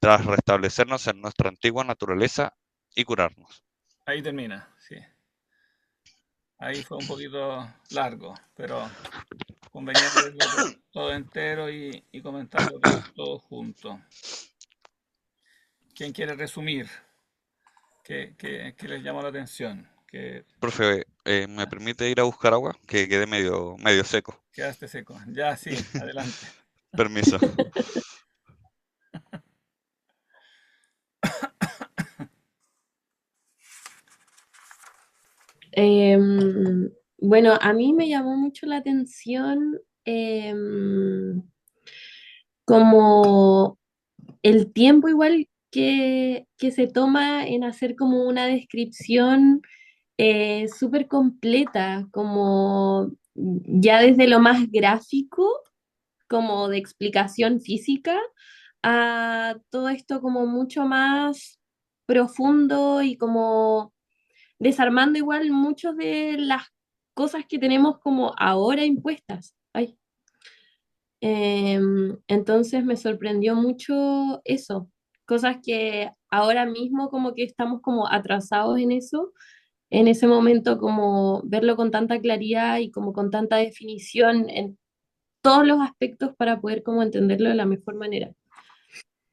tras restablecernos en nuestra antigua naturaleza y curarnos. Ahí termina, sí. Ahí fue un poquito largo, pero conveniente leerlo todo entero y comentarlo todo junto. ¿Quién quiere resumir? ¿Qué les llamó la atención? Que Profe, ¿me permite ir a buscar agua? Que quedé medio seco. quedaste seco. Ya, sí, adelante. Permiso. Bueno, a mí me llamó mucho la atención em, como el tiempo igual que se toma en hacer como una descripción súper completa, como ya desde lo más gráfico, como de explicación física, a todo esto como mucho más profundo y como desarmando igual muchas de las cosas que tenemos como ahora impuestas. Ay. Entonces me sorprendió mucho eso, cosas que ahora mismo como que estamos como atrasados en eso, en ese momento como verlo con tanta claridad y como con tanta definición en todos los aspectos para poder como entenderlo de la mejor manera.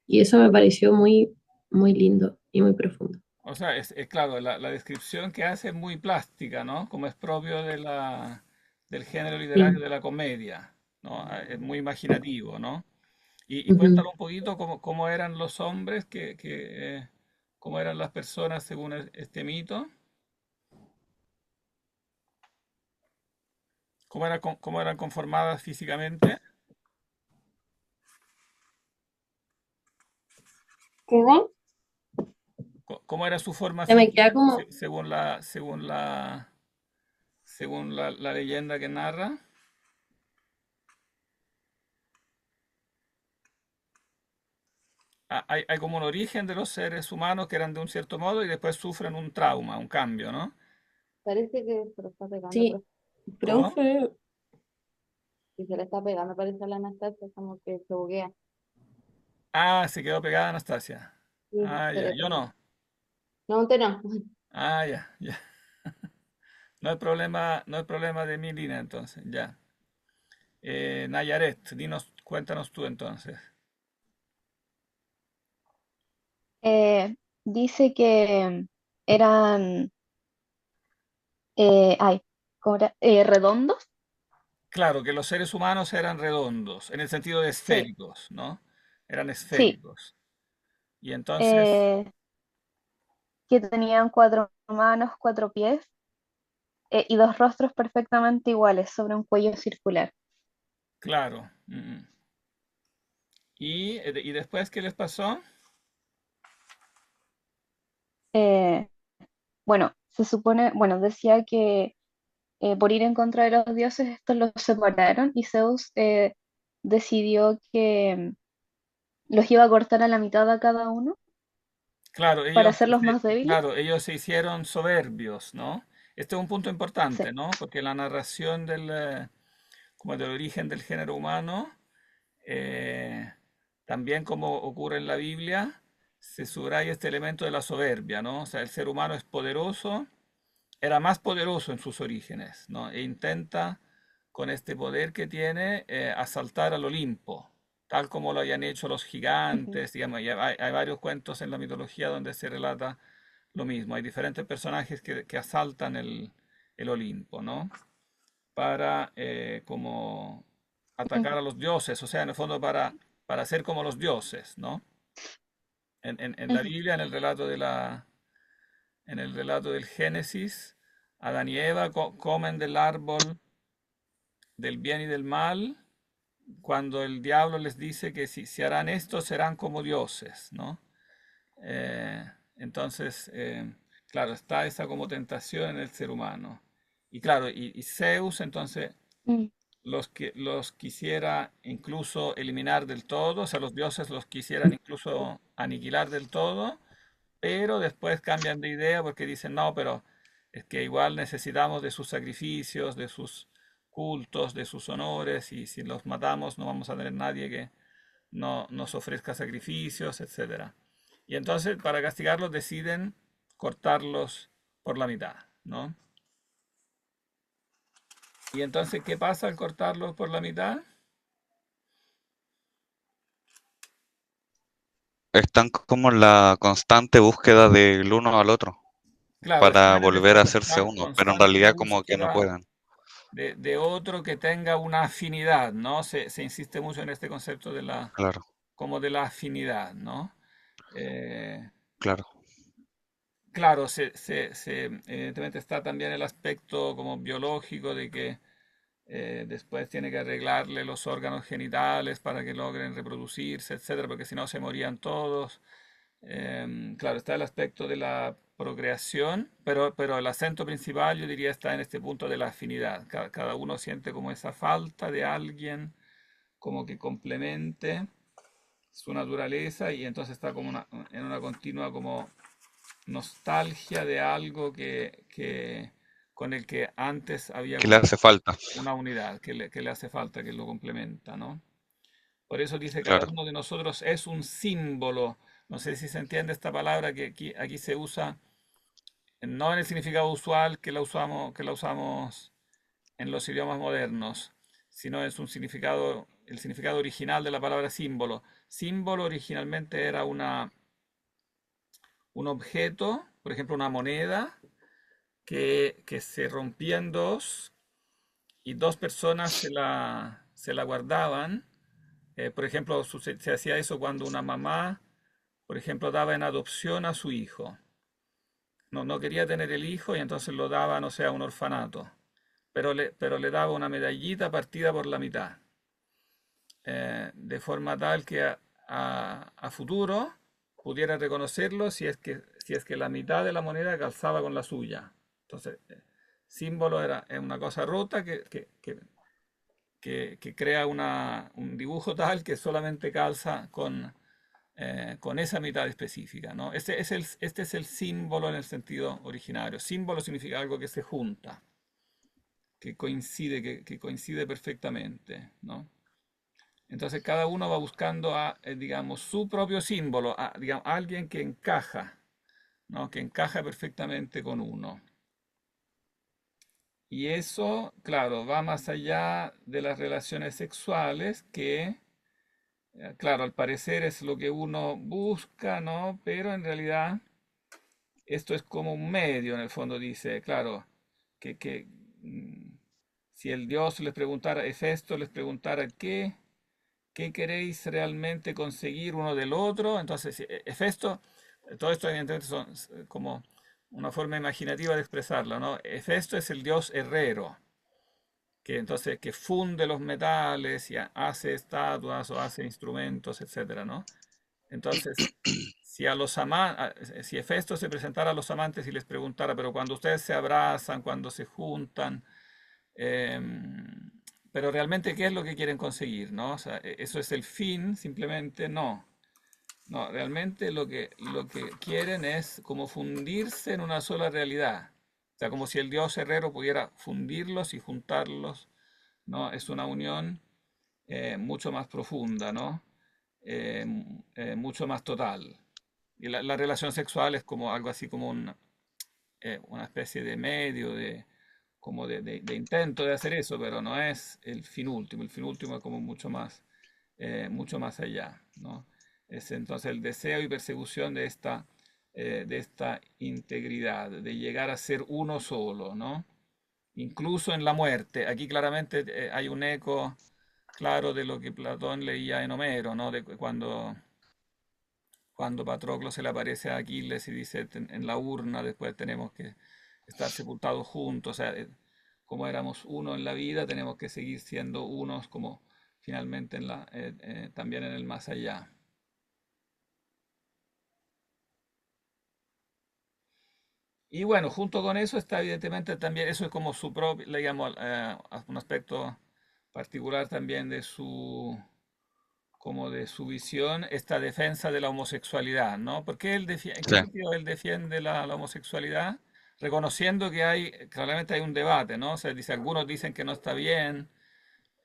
Y eso me pareció muy, muy lindo y muy profundo. O sea, es claro, la descripción que hace es muy plástica, ¿no? Como es propio del género literario Sí. de la comedia, ¿no? Es muy imaginativo, ¿no? Y Ujú. cuéntalo un poquito cómo eran los hombres, cómo eran las personas según este mito, cómo eran conformadas físicamente, ¿Cómo? cómo era su forma Se me queda física como, según la leyenda que narra. Hay como un origen de los seres humanos que eran de un cierto modo y después sufren un trauma, un cambio, ¿no? Parece que se lo está pegando, sí, pero ¿Cómo? profe, si se le está pegando, parece a la Anastasia, como que se buguea. Ah, se quedó pegada Anastasia. Sí, Ah, ya, yo no. no, usted no. Ah, ya, ya. No hay problema de mi línea entonces, ya. Nayaret, cuéntanos tú entonces. Dice que eran, ay, ¿cómo era? Redondos Claro, que los seres humanos eran redondos, en el sentido de Sí, esféricos, ¿no? Eran sí. esféricos. Y entonces, eh, que tenían cuatro manos, cuatro pies y dos rostros perfectamente iguales sobre un cuello circular. claro. ¿Y después qué les pasó? Eh, bueno, se supone, bueno, decía que por ir en contra de los dioses, estos los separaron y Zeus decidió que los iba a cortar a la mitad a cada uno Claro, para hacerlos más débiles. claro, ellos se hicieron soberbios, ¿no? Este es un punto Sí. importante, ¿no? Porque la narración como del origen del género humano, eh, también como ocurre en la Biblia, se subraya este elemento de la soberbia, ¿no? O sea, el ser humano es poderoso, era más poderoso en sus orígenes, ¿no? E intenta, con este poder que tiene, asaltar al Olimpo, tal como lo habían hecho los Ujú, gigantes, digamos, y hay varios cuentos en la mitología donde se relata lo mismo. Hay diferentes personajes que asaltan el Olimpo, ¿no? Para como atacar ujú, a los dioses, o sea, en el fondo para ser como los dioses, ¿no? En la ujú. Biblia, en el relato del Génesis, Adán y Eva comen del árbol del bien y del mal cuando el diablo les dice que si harán esto serán como dioses, ¿no? Eh, entonces, claro, está esa como tentación en el ser humano. Y claro, y Zeus entonces Mm, los quisiera incluso eliminar del todo, o sea, los dioses los quisieran incluso aniquilar del todo, pero después cambian de idea porque dicen, no, pero es que igual necesitamos de sus sacrificios, de sus cultos, de sus honores, y si los matamos no vamos a tener nadie que no nos ofrezca sacrificios, etcétera. Y entonces, para castigarlos, deciden cortarlos por la mitad, ¿no? Y entonces, ¿qué pasa al cortarlos por la mitad? Están como en la constante búsqueda del uno al otro Claro, para están en volver esta a hacerse uno, pero en constante realidad como que no búsqueda pueden. de otro que tenga una afinidad, ¿no? Se insiste mucho en este concepto Claro, como de la afinidad, ¿no? Eh, claro. claro, evidentemente está también el aspecto como biológico de que después tiene que arreglarle los órganos genitales para que logren reproducirse, etcétera, porque si no se morían todos. Claro, está el aspecto de la procreación, pero el acento principal yo diría está en este punto de la afinidad. Cada uno siente como esa falta de alguien, como que complemente su naturaleza y entonces está como en una continua como nostalgia de algo con el que antes había ¿Qué le como hace falta? una unidad que le hace falta, que lo complementa, ¿no? Por eso dice, cada Claro. uno de nosotros es un símbolo. No sé si se entiende esta palabra que aquí se usa, no en el significado usual que la usamos en los idiomas modernos, sino es un significado, el significado original de la palabra símbolo. Símbolo originalmente era un objeto, por ejemplo, una moneda, que se rompía en dos y dos personas se la guardaban. Por ejemplo, se hacía eso cuando una mamá, por ejemplo, daba en adopción a su hijo. No quería tener el hijo y entonces lo daba, no sé, a un orfanato. Pero le daba una medallita partida por la mitad. De forma tal que a futuro pudiera reconocerlo si es que la mitad de la moneda calzaba con la suya. Entonces, símbolo es una cosa rota que crea un dibujo tal que solamente calza con esa mitad específica, ¿no? Este es el símbolo en el sentido originario. Símbolo significa algo que se junta, que coincide perfectamente, ¿no? Entonces cada uno va buscando digamos, su propio símbolo, digamos, alguien que encaja, ¿no? Que encaja perfectamente con uno. Y eso, claro, va más allá de las relaciones sexuales que claro, al parecer es lo que uno busca, ¿no? Pero en realidad esto es como un medio, en el fondo dice, claro, que mm, si el dios les preguntara, Hefesto les preguntara qué queréis realmente conseguir uno del otro, entonces Hefesto, todo esto evidentemente son como una forma imaginativa de expresarlo, ¿no? Hefesto es el dios herrero, que entonces que funde los metales y hace estatuas o hace instrumentos, etcétera, ¿no? Entonces, si Hefesto se presentara a los amantes y les preguntara, pero cuando ustedes se abrazan, cuando se juntan, em, pero realmente, ¿qué es lo que quieren conseguir, no? O sea, ¿eso es el fin? Simplemente no. No, realmente lo que quieren es como fundirse en una sola realidad. O sea, como si el dios herrero pudiera fundirlos y juntarlos, ¿no? Es una unión mucho más profunda, ¿no? Mucho más total. Y la relación sexual es como algo así como una especie de medio, como de intento de hacer eso, pero no es el fin último. El fin último es como mucho más allá, ¿no? Es entonces el deseo y persecución de esta integridad, de llegar a ser uno solo, ¿no? Incluso en la muerte. Aquí claramente hay un eco claro de lo que Platón leía en Homero, ¿no? De cuando Patroclo se le aparece a Aquiles y dice en la urna después tenemos que estar sepultados juntos, o sea, como éramos uno en la vida, tenemos que seguir siendo unos como finalmente también en el más allá. Y bueno, junto con eso está evidentemente también, eso es como su propio, digamos, un aspecto particular también como de su visión, esta defensa de la homosexualidad, ¿no? Porque ¿en qué Sí. sentido él defiende la homosexualidad? Reconociendo que claramente hay un debate, ¿no? O sea, algunos dicen que no está bien,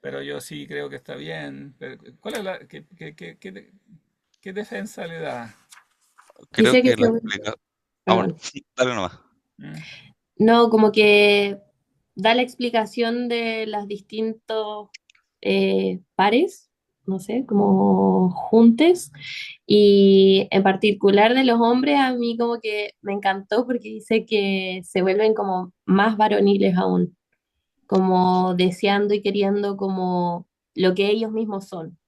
pero yo sí creo que está bien. Pero, ¿cuál es qué defensa le da? Creo Dice que que la se... explica. Ah, bueno, Perdón. dale nomás. ¿Mm? No, como que da la explicación de los distintos pares, no sé, como juntes, y en particular de los hombres, a mí como que me encantó porque dice que se vuelven como más varoniles aún, como deseando y queriendo como lo que ellos mismos son,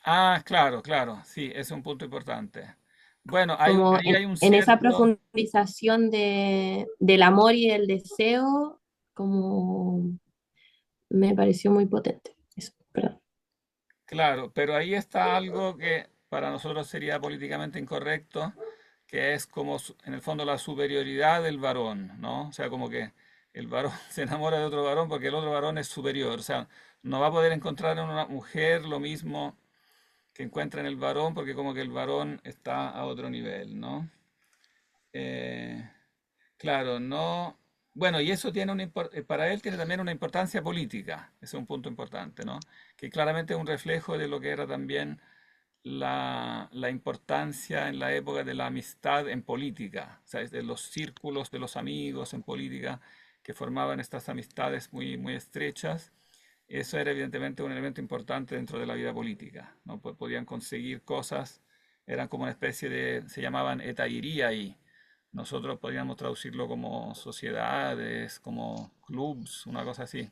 Ah, claro, claro, sí, es un punto importante. Bueno, como ahí hay un en esa cierto, profundización del amor y del deseo, como me pareció muy potente. Eso, perdón. claro, pero ahí está algo que para nosotros sería políticamente incorrecto, que es como en el fondo la superioridad del varón, ¿no? O sea, como que el varón se enamora de otro varón porque el otro varón es superior, o sea, no va a poder encontrar en una mujer lo mismo que encuentra en el varón porque como que el varón está a otro nivel, ¿no? Eh, claro, no. Bueno, y eso para él tiene también una importancia política, ese es un punto importante, ¿no? Que claramente es un reflejo de lo que era también la importancia en la época de la amistad en política, o sea, de los círculos de los amigos en política que formaban estas amistades muy, muy estrechas. Eso era evidentemente un elemento importante dentro de la vida política, ¿no? Podían conseguir cosas, eran como una especie se llamaban etairía y nosotros podríamos traducirlo como sociedades, como clubs, una cosa así.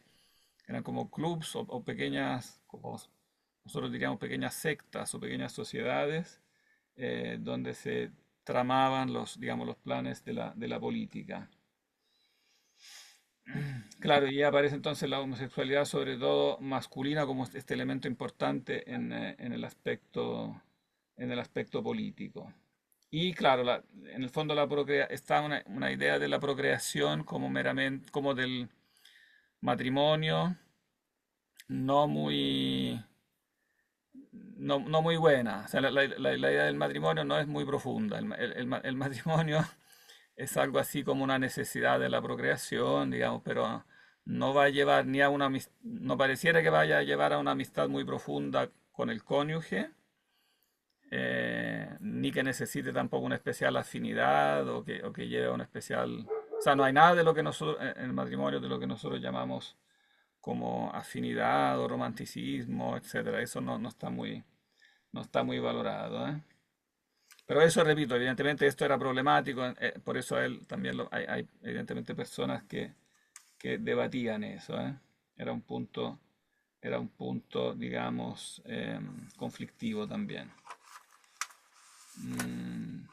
Eran como clubs o pequeñas, como nosotros diríamos pequeñas sectas o pequeñas sociedades donde se tramaban digamos, los planes de la política. Claro, y aparece entonces la homosexualidad, sobre todo masculina, como este elemento importante en el aspecto político. Y claro, en el fondo está una idea de la procreación como meramente, como del matrimonio, no muy, no muy buena. O sea, la idea del matrimonio no es muy profunda. El matrimonio es algo así como una necesidad de la procreación, digamos, pero no va a llevar ni a no pareciera que vaya a llevar a una amistad muy profunda con el cónyuge, ni que necesite tampoco una especial afinidad o que lleve a una especial. O sea, no hay nada de lo que nosotros, en el matrimonio, de lo que nosotros llamamos como afinidad o romanticismo, etcétera. Eso no está muy valorado, ¿eh? Pero eso, repito, evidentemente esto era problemático, por eso a él también hay evidentemente personas que debatían eso, ¿eh? Era un punto, era un punto, digamos, conflictivo también. Mm,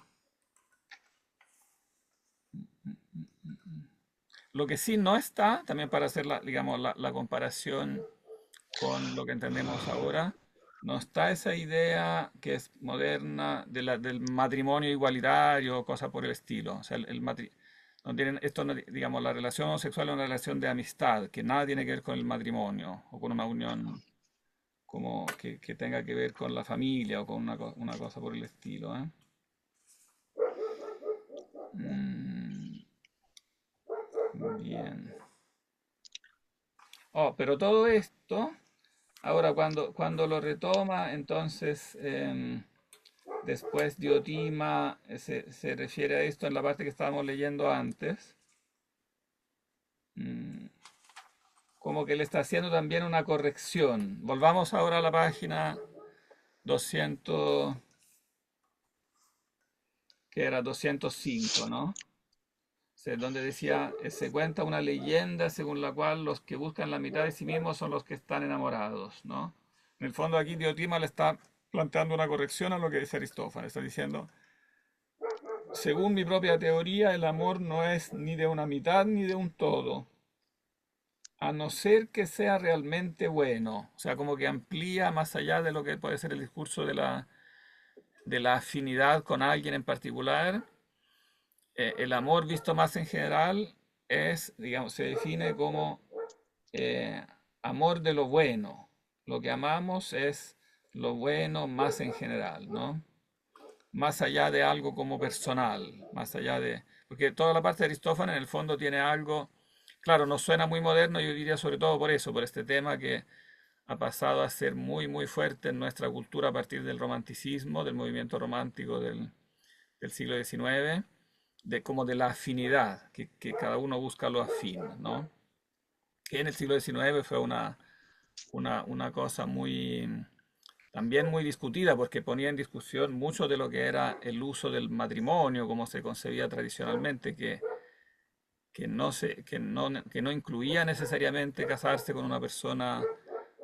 Lo que sí no está, también para hacer la, digamos, la comparación con lo que entendemos ahora, no está esa idea que es moderna del matrimonio igualitario, cosas por el estilo. O sea, no tienen, esto no, digamos, la relación homosexual es una relación de amistad, que nada tiene que ver con el matrimonio o con una unión como que tenga que ver con la familia o con una cosa por el estilo, ¿eh? Mm, Bien. Oh, pero todo esto, ahora cuando lo retoma, entonces después Diotima se refiere a esto en la parte que estábamos leyendo antes, mm, como que le está haciendo también una corrección. Volvamos ahora a la página 200, que era 205, ¿no? Donde decía, se cuenta una leyenda según la cual los que buscan la mitad de sí mismos son los que están enamorados, ¿no? En el fondo aquí Diotima le está planteando una corrección a lo que dice Aristófanes. Está diciendo, según mi propia teoría, el amor no es ni de una mitad ni de un todo, a no ser que sea realmente bueno. O sea, como que amplía más allá de lo que puede ser el discurso de la afinidad con alguien en particular. El amor visto más en general es, digamos, se define como eh, amor de lo bueno. Lo que amamos es lo bueno más en general, ¿no? Más allá de algo como personal, más allá de... Porque toda la parte de Aristófanes en el fondo tiene algo, claro, nos suena muy moderno, yo diría sobre todo por eso, por este tema que ha pasado a ser muy, muy fuerte en nuestra cultura a partir del romanticismo, del movimiento romántico del siglo XIX, como de la afinidad, que cada uno busca lo afín, ¿no? Que en el siglo XIX fue una cosa muy, también muy discutida, porque ponía en discusión mucho de lo que era el uso del matrimonio, como se concebía tradicionalmente, que no incluía necesariamente casarse con una persona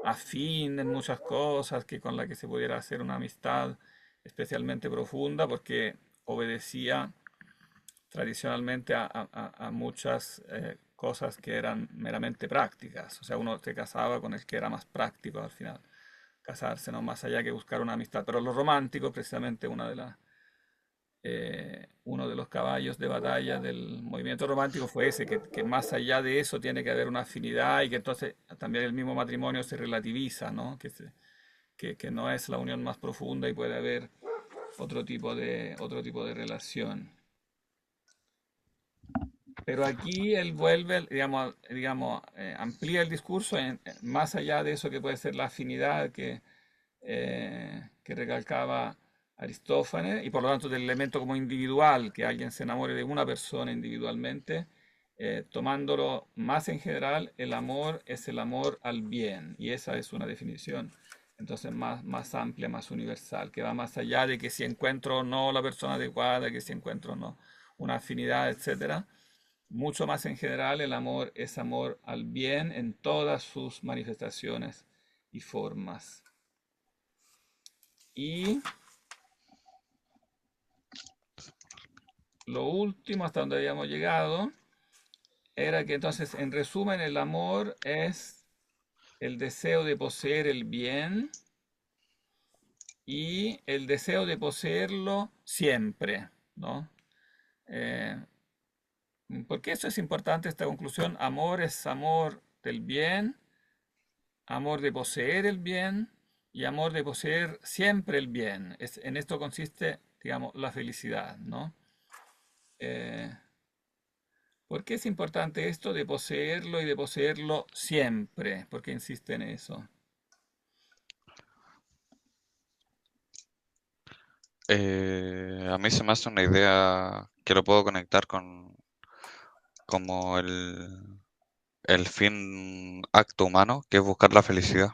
afín en muchas cosas, que con la que se pudiera hacer una amistad especialmente profunda, porque obedecía tradicionalmente a muchas cosas que eran meramente prácticas. O sea, uno se casaba con el que era más práctico al final, casarse, ¿no? Más allá que buscar una amistad. Pero los románticos, precisamente uno de los caballos de batalla del movimiento romántico fue ese, que más allá de eso tiene que haber una afinidad y que entonces también el mismo matrimonio se relativiza, ¿no? Que no es la unión más profunda y puede haber otro tipo de relación. Pero aquí él vuelve, amplía el discurso más allá de eso que puede ser la afinidad que recalcaba Aristófanes, y por lo tanto del elemento como individual, que alguien se enamore de una persona individualmente, tomándolo más en general, el amor es el amor al bien, y esa es una definición entonces más amplia, más universal, que va más allá de que si encuentro o no la persona adecuada, que si encuentro o no una afinidad, etcétera. Mucho más en general, el amor es amor al bien en todas sus manifestaciones y formas. Y lo último, hasta donde habíamos llegado, era que entonces, en resumen, el amor es el deseo de poseer el bien y el deseo de poseerlo siempre, ¿no? Eh, ¿Por qué eso es importante, esta conclusión? Amor es amor del bien, amor de poseer el bien y amor de poseer siempre el bien. En esto consiste, digamos, la felicidad, ¿no? Eh, ¿Por qué es importante esto de poseerlo y de poseerlo siempre? ¿Por qué insiste en eso? A mí se me hace una idea que lo puedo conectar con como el fin acto humano, que es buscar la felicidad.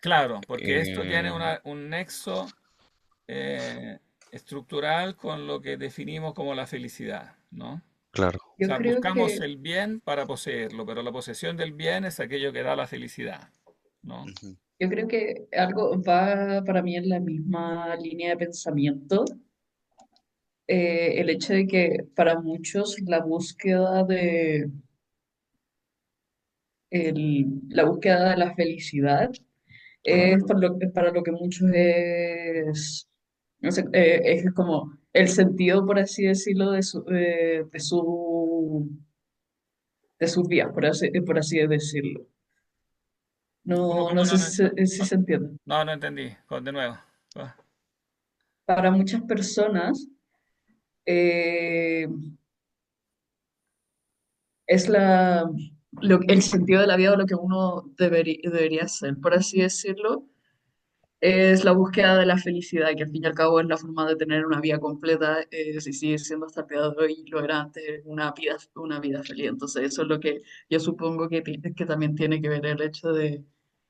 Claro, porque esto tiene Eh, un nexo eh, estructural con lo que definimos como la felicidad, ¿no? Claro. O Yo sea, creo buscamos que, el bien para poseerlo, pero la posesión del bien es aquello que da la felicidad, ¿no? Ujú. yo creo que algo va para mí en la misma línea de pensamiento. El hecho de que para muchos la búsqueda la búsqueda de la felicidad es Claro. para lo que muchos es, no sé, es como el sentido, por así decirlo, de sus vidas, por así decirlo. ¿Cómo, No, cómo no no, sé no, si no, se entiende. no entendí? De nuevo. Ah, Para muchas personas eh, es el sentido de la vida o lo que uno debería hacer, por así decirlo, es la búsqueda de la felicidad, que al fin y al cabo es la forma de tener una vida completa, si sigue siendo hasta el día de hoy, lo era antes, una vida feliz. Entonces, eso es lo que yo supongo que también tiene que ver el hecho de,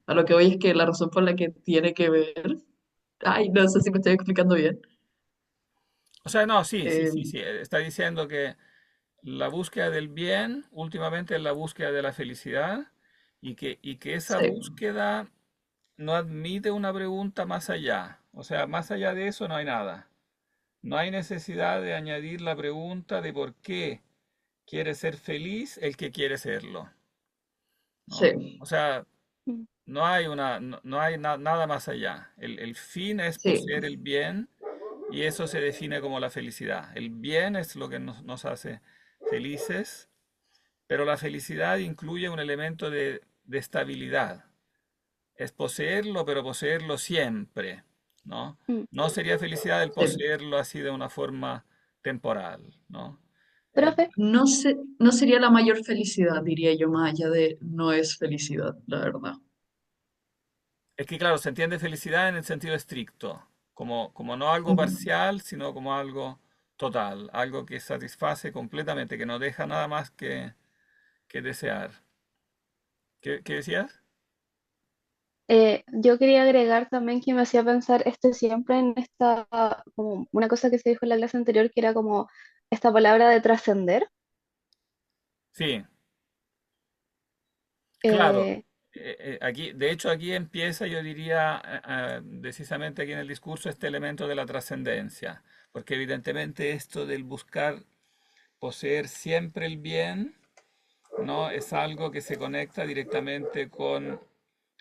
a lo que hoy es que la razón por la que tiene que ver, ay, no sé si me estoy explicando bien. o sea, no, sí, sí, Eh, sí, sí. Está diciendo que la búsqueda del bien últimamente es la búsqueda de la felicidad y que esa sí, búsqueda no admite una pregunta más allá. O sea, más allá de eso no hay nada. No hay necesidad de añadir la pregunta de por qué quiere ser feliz el que quiere serlo, ¿no? sí, O sea, Mm. no hay nada más allá. El fin es sí, poseer el bien y eso se define como la felicidad. El bien es lo que nos hace felices, pero la felicidad incluye un elemento de estabilidad. Es poseerlo, pero poseerlo siempre, ¿no? Mm. No sería felicidad el sí. poseerlo así de una forma temporal, ¿no? Eh, Profe, No sería la mayor felicidad, diría yo, más allá de no es felicidad, la verdad. es que, claro, se entiende felicidad en el sentido estricto, como no algo Ujú. parcial, sino como algo total, algo que satisface completamente, que no deja nada más que desear. ¿Qué decías? yo quería agregar también que me hacía pensar esto siempre en esta, como una cosa que se dijo en la clase anterior, que era como esta palabra de trascender. Sí, claro. Eh, Aquí, de hecho, aquí empieza, yo diría, precisamente aquí en el discurso, este elemento de la trascendencia, porque evidentemente esto del buscar poseer siempre el bien, ¿no? Es algo que se conecta directamente con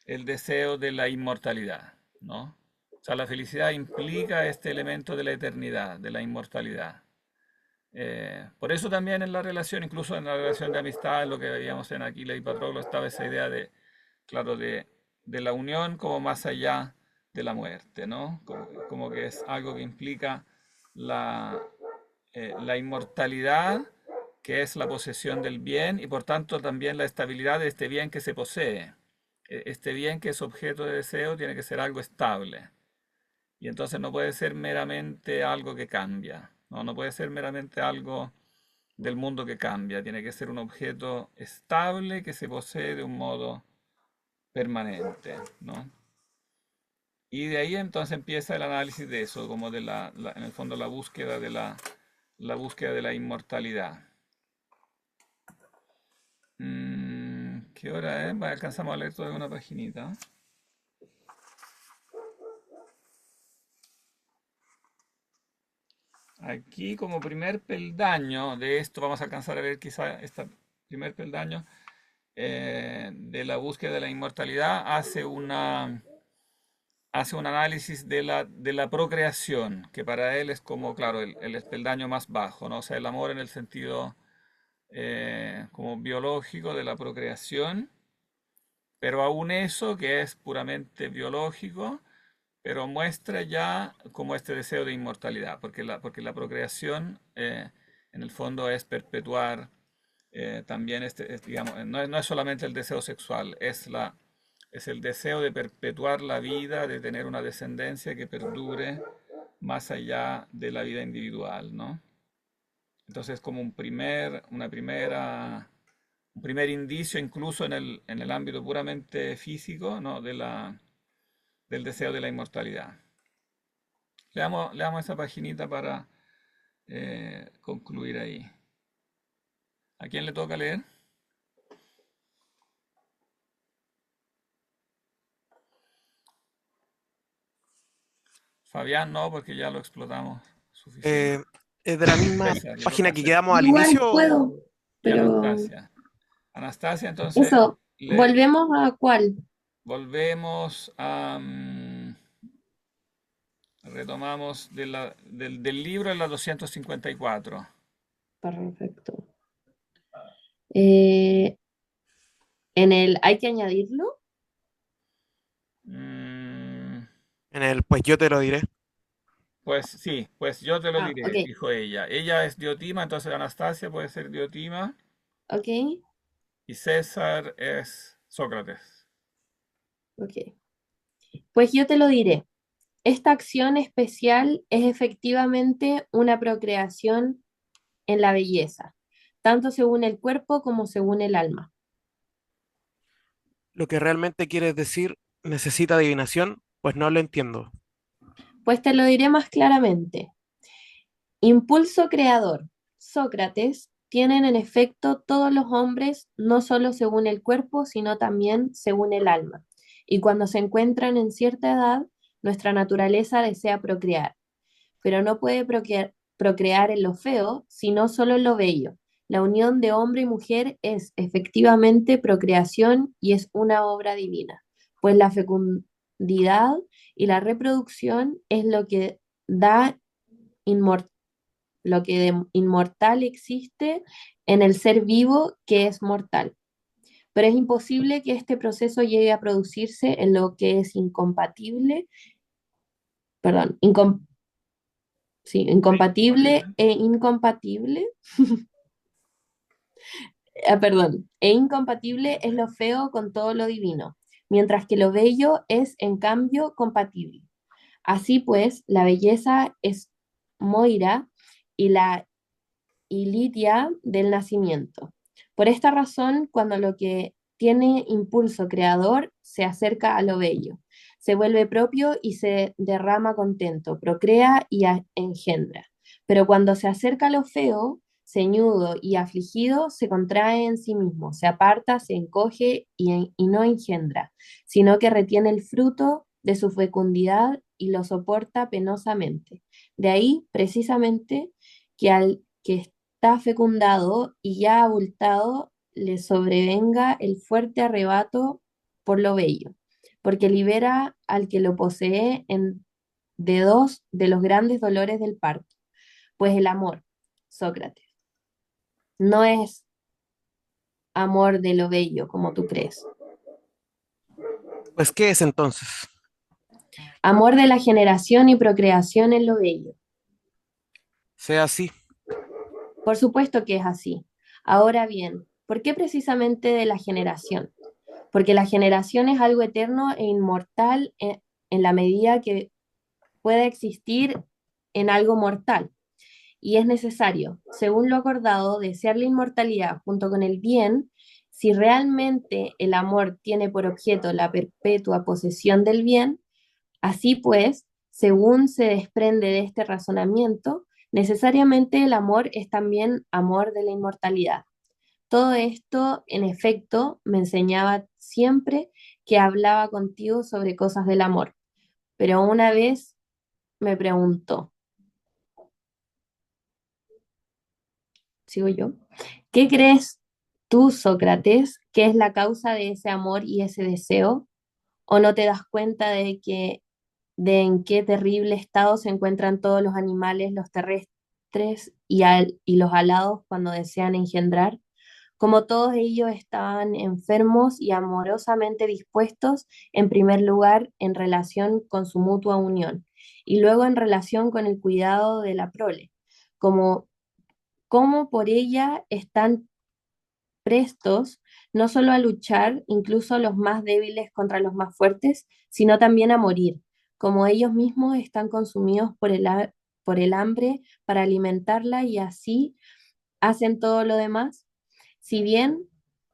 el deseo de la inmortalidad, ¿no? O sea, la felicidad implica este elemento de la eternidad, de la inmortalidad. Por eso también en la relación, incluso en la relación de amistad, en lo que veíamos en Aquila y Patroclo, estaba esa idea de, claro, de la unión como más allá de la muerte, ¿no? Como que es algo que implica la, la inmortalidad, que es la posesión del bien, y por tanto también la estabilidad de este bien que se posee. Este bien que es objeto de deseo tiene que ser algo estable. Y entonces no puede ser meramente algo que cambia, ¿no? No puede ser meramente algo del mundo que cambia. Tiene que ser un objeto estable que se posee de un modo permanente, ¿no? Y de ahí entonces empieza el análisis de eso, como de en el fondo la búsqueda de la búsqueda de la inmortalidad. ¿Qué hora es? Alcanzamos a leer toda una paginita. Aquí como primer peldaño de esto, vamos a alcanzar a ver quizá este primer peldaño de la búsqueda de la inmortalidad, hace un análisis de la procreación, que para él es como, claro, el peldaño más bajo, ¿no? O sea, el amor en el sentido como biológico de la procreación, pero aún eso que es puramente biológico, pero muestra ya como este deseo de inmortalidad, porque la procreación en el fondo es perpetuar también digamos, no es solamente el deseo sexual, es el deseo de perpetuar la vida, de tener una descendencia que perdure más allá de la vida individual, ¿no? Entonces, como un primer indicio, incluso en el ámbito puramente físico, ¿no? Del deseo de la inmortalidad. Leamos esa paginita para concluir ahí. ¿A quién le toca leer? Fabián no, porque ya lo explotamos suficiente. ¿Es de la misma César, le toca página a que César. quedamos al Igual inicio? puedo, Y pero Anastasia. Anastasia, entonces, eso, volvemos a cuál. volvemos a... retomamos del libro en la 254. Perfecto. ¿Hay que añadirlo? Mm, En el pues yo te lo diré. pues sí, pues yo te lo Ah, diré, ok, dijo ella. Ella es Diotima, entonces Anastasia puede ser Diotima ok, y César es Sócrates. ok. Pues yo te lo diré. Esta acción especial es efectivamente una procreación en la belleza, tanto según el cuerpo como según el alma. Lo que realmente quieres decir necesita adivinación, pues no lo entiendo. Pues te lo diré más claramente. Impulso creador. Sócrates tienen en efecto todos los hombres, no solo según el cuerpo, sino también según el alma. Y cuando se encuentran en cierta edad, nuestra naturaleza desea procrear, pero no puede procrear en lo feo, sino solo en lo bello. La unión de hombre y mujer es efectivamente procreación y es una obra divina, pues la fecundidad y la reproducción es lo que da inmor- lo que de inmortal existe en el ser vivo que es mortal. Pero es imposible que este proceso llegue a producirse en lo que es incompatible, perdón, sí, incompatible Incompatible. e incompatible, perdón, e incompatible es lo feo con todo lo divino, mientras que lo bello es en cambio compatible. Así pues, la belleza es Moira y la ilitia del nacimiento. Por esta razón, cuando lo que tiene impulso creador se acerca a lo bello, se vuelve propio y se derrama contento, procrea y engendra. Pero cuando se acerca a lo feo, ceñudo y afligido, se contrae en sí mismo, se aparta, se encoge y no engendra, sino que retiene el fruto de su fecundidad y lo soporta penosamente. De ahí, precisamente, que al que está fecundado y ya abultado, le sobrevenga el fuerte arrebato por lo bello, porque libera al que lo posee de dos de los grandes dolores del parto, pues el amor, Sócrates, no es amor de lo bello como tú crees, Pues, ¿qué es entonces? amor de la generación y procreación en lo bello. Sea así. Por supuesto que es así. Ahora bien, ¿por qué precisamente de la generación? Porque la generación es algo eterno e inmortal en la medida que pueda existir en algo mortal. Y es necesario, según lo acordado, desear la inmortalidad junto con el bien, si realmente el amor tiene por objeto la perpetua posesión del bien. Así pues, según se desprende de este razonamiento, necesariamente el amor es también amor de la inmortalidad. Todo esto, en efecto, me enseñaba siempre que hablaba contigo sobre cosas del amor, pero una vez me preguntó, sigo yo, ¿qué crees tú, Sócrates, que es la causa de ese amor y ese deseo? ¿O no te das cuenta de en qué terrible estado se encuentran todos los animales, los terrestres y los alados cuando desean engendrar? Como todos ellos estaban enfermos y amorosamente dispuestos, en primer lugar, en relación con su mutua unión, y luego en relación con el cuidado de la prole, como, como por ella están prestos no solo a luchar, incluso los más débiles contra los más fuertes, sino también a morir, como ellos mismos están consumidos por el hambre para alimentarla y así hacen todo lo demás. Si bien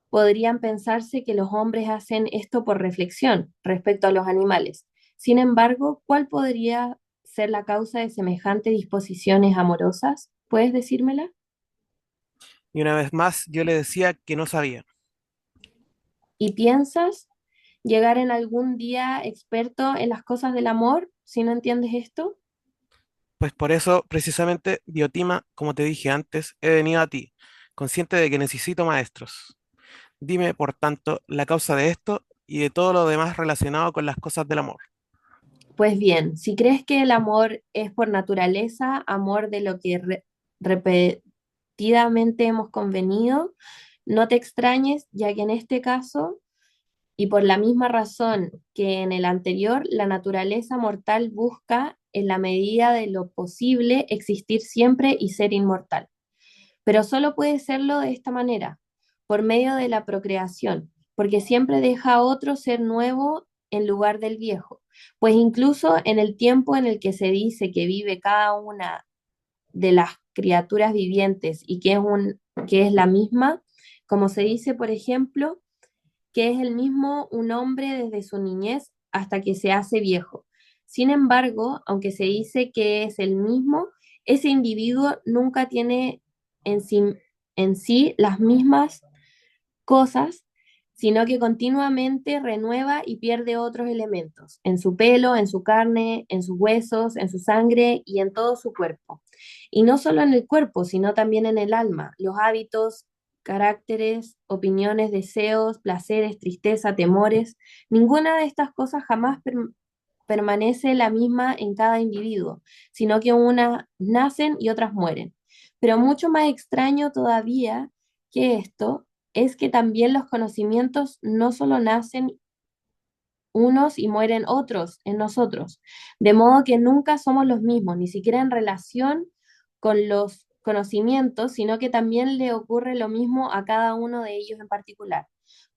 podrían pensarse que los hombres hacen esto por reflexión respecto a los animales. Sin embargo, ¿cuál podría ser la causa de semejantes disposiciones amorosas? ¿Puedes decírmela? Y una vez más yo le decía que no sabía. ¿Y piensas llegar en algún día experto en las cosas del amor si no entiendes esto? Pues por eso, precisamente, Diotima, como te dije antes, he venido a ti, consciente de que necesito maestros. Dime, por tanto, la causa de esto y de todo lo demás relacionado con las cosas del amor. Pues bien, si crees que el amor es por naturaleza, amor de lo que repetidamente hemos convenido, no te extrañes, ya que en este caso, y por la misma razón que en el anterior, la naturaleza mortal busca, en la medida de lo posible, existir siempre y ser inmortal. Pero solo puede serlo de esta manera, por medio de la procreación, porque siempre deja a otro ser nuevo en lugar del viejo. Pues incluso en el tiempo en el que se dice que vive cada una de las criaturas vivientes y que es la misma, como se dice, por ejemplo, que es el mismo un hombre desde su niñez hasta que se hace viejo. Sin embargo, aunque se dice que es el mismo, ese individuo nunca tiene en sí, en sí las mismas cosas, sino que continuamente renueva y pierde otros elementos, en su pelo, en su carne, en sus huesos, en su sangre y en todo su cuerpo. Y no solo en el cuerpo, sino también en el alma, los hábitos, caracteres, opiniones, deseos, placeres, tristeza, temores. Ninguna de estas cosas jamás permanece la misma en cada individuo, sino que unas nacen y otras mueren. Pero mucho más extraño todavía que esto es que también los conocimientos no solo nacen unos y mueren otros en nosotros, de modo que nunca somos los mismos, ni siquiera en relación con los conocimientos, sino que también le ocurre lo mismo a cada uno de ellos en particular.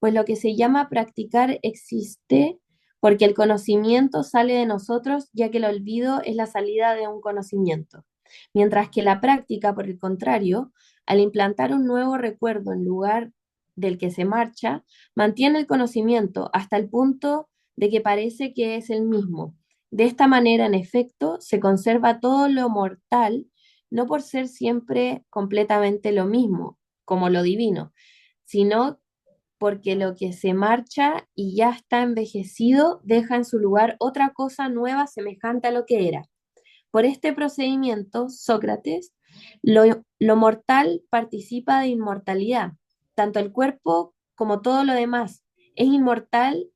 Pues lo que se llama practicar existe porque el conocimiento sale de nosotros, ya que el olvido es la salida de un conocimiento. Mientras que la práctica, por el contrario, al implantar un nuevo recuerdo en lugar del que se marcha, mantiene el conocimiento hasta el punto de que parece que es el mismo. De esta manera, en efecto, se conserva todo lo mortal, no por ser siempre completamente lo mismo, como lo divino, sino porque lo que se marcha y ya está envejecido deja en su lugar otra cosa nueva semejante a lo que era. Por este procedimiento, Sócrates, lo mortal participa de inmortalidad, tanto el cuerpo como todo lo demás. Es inmortal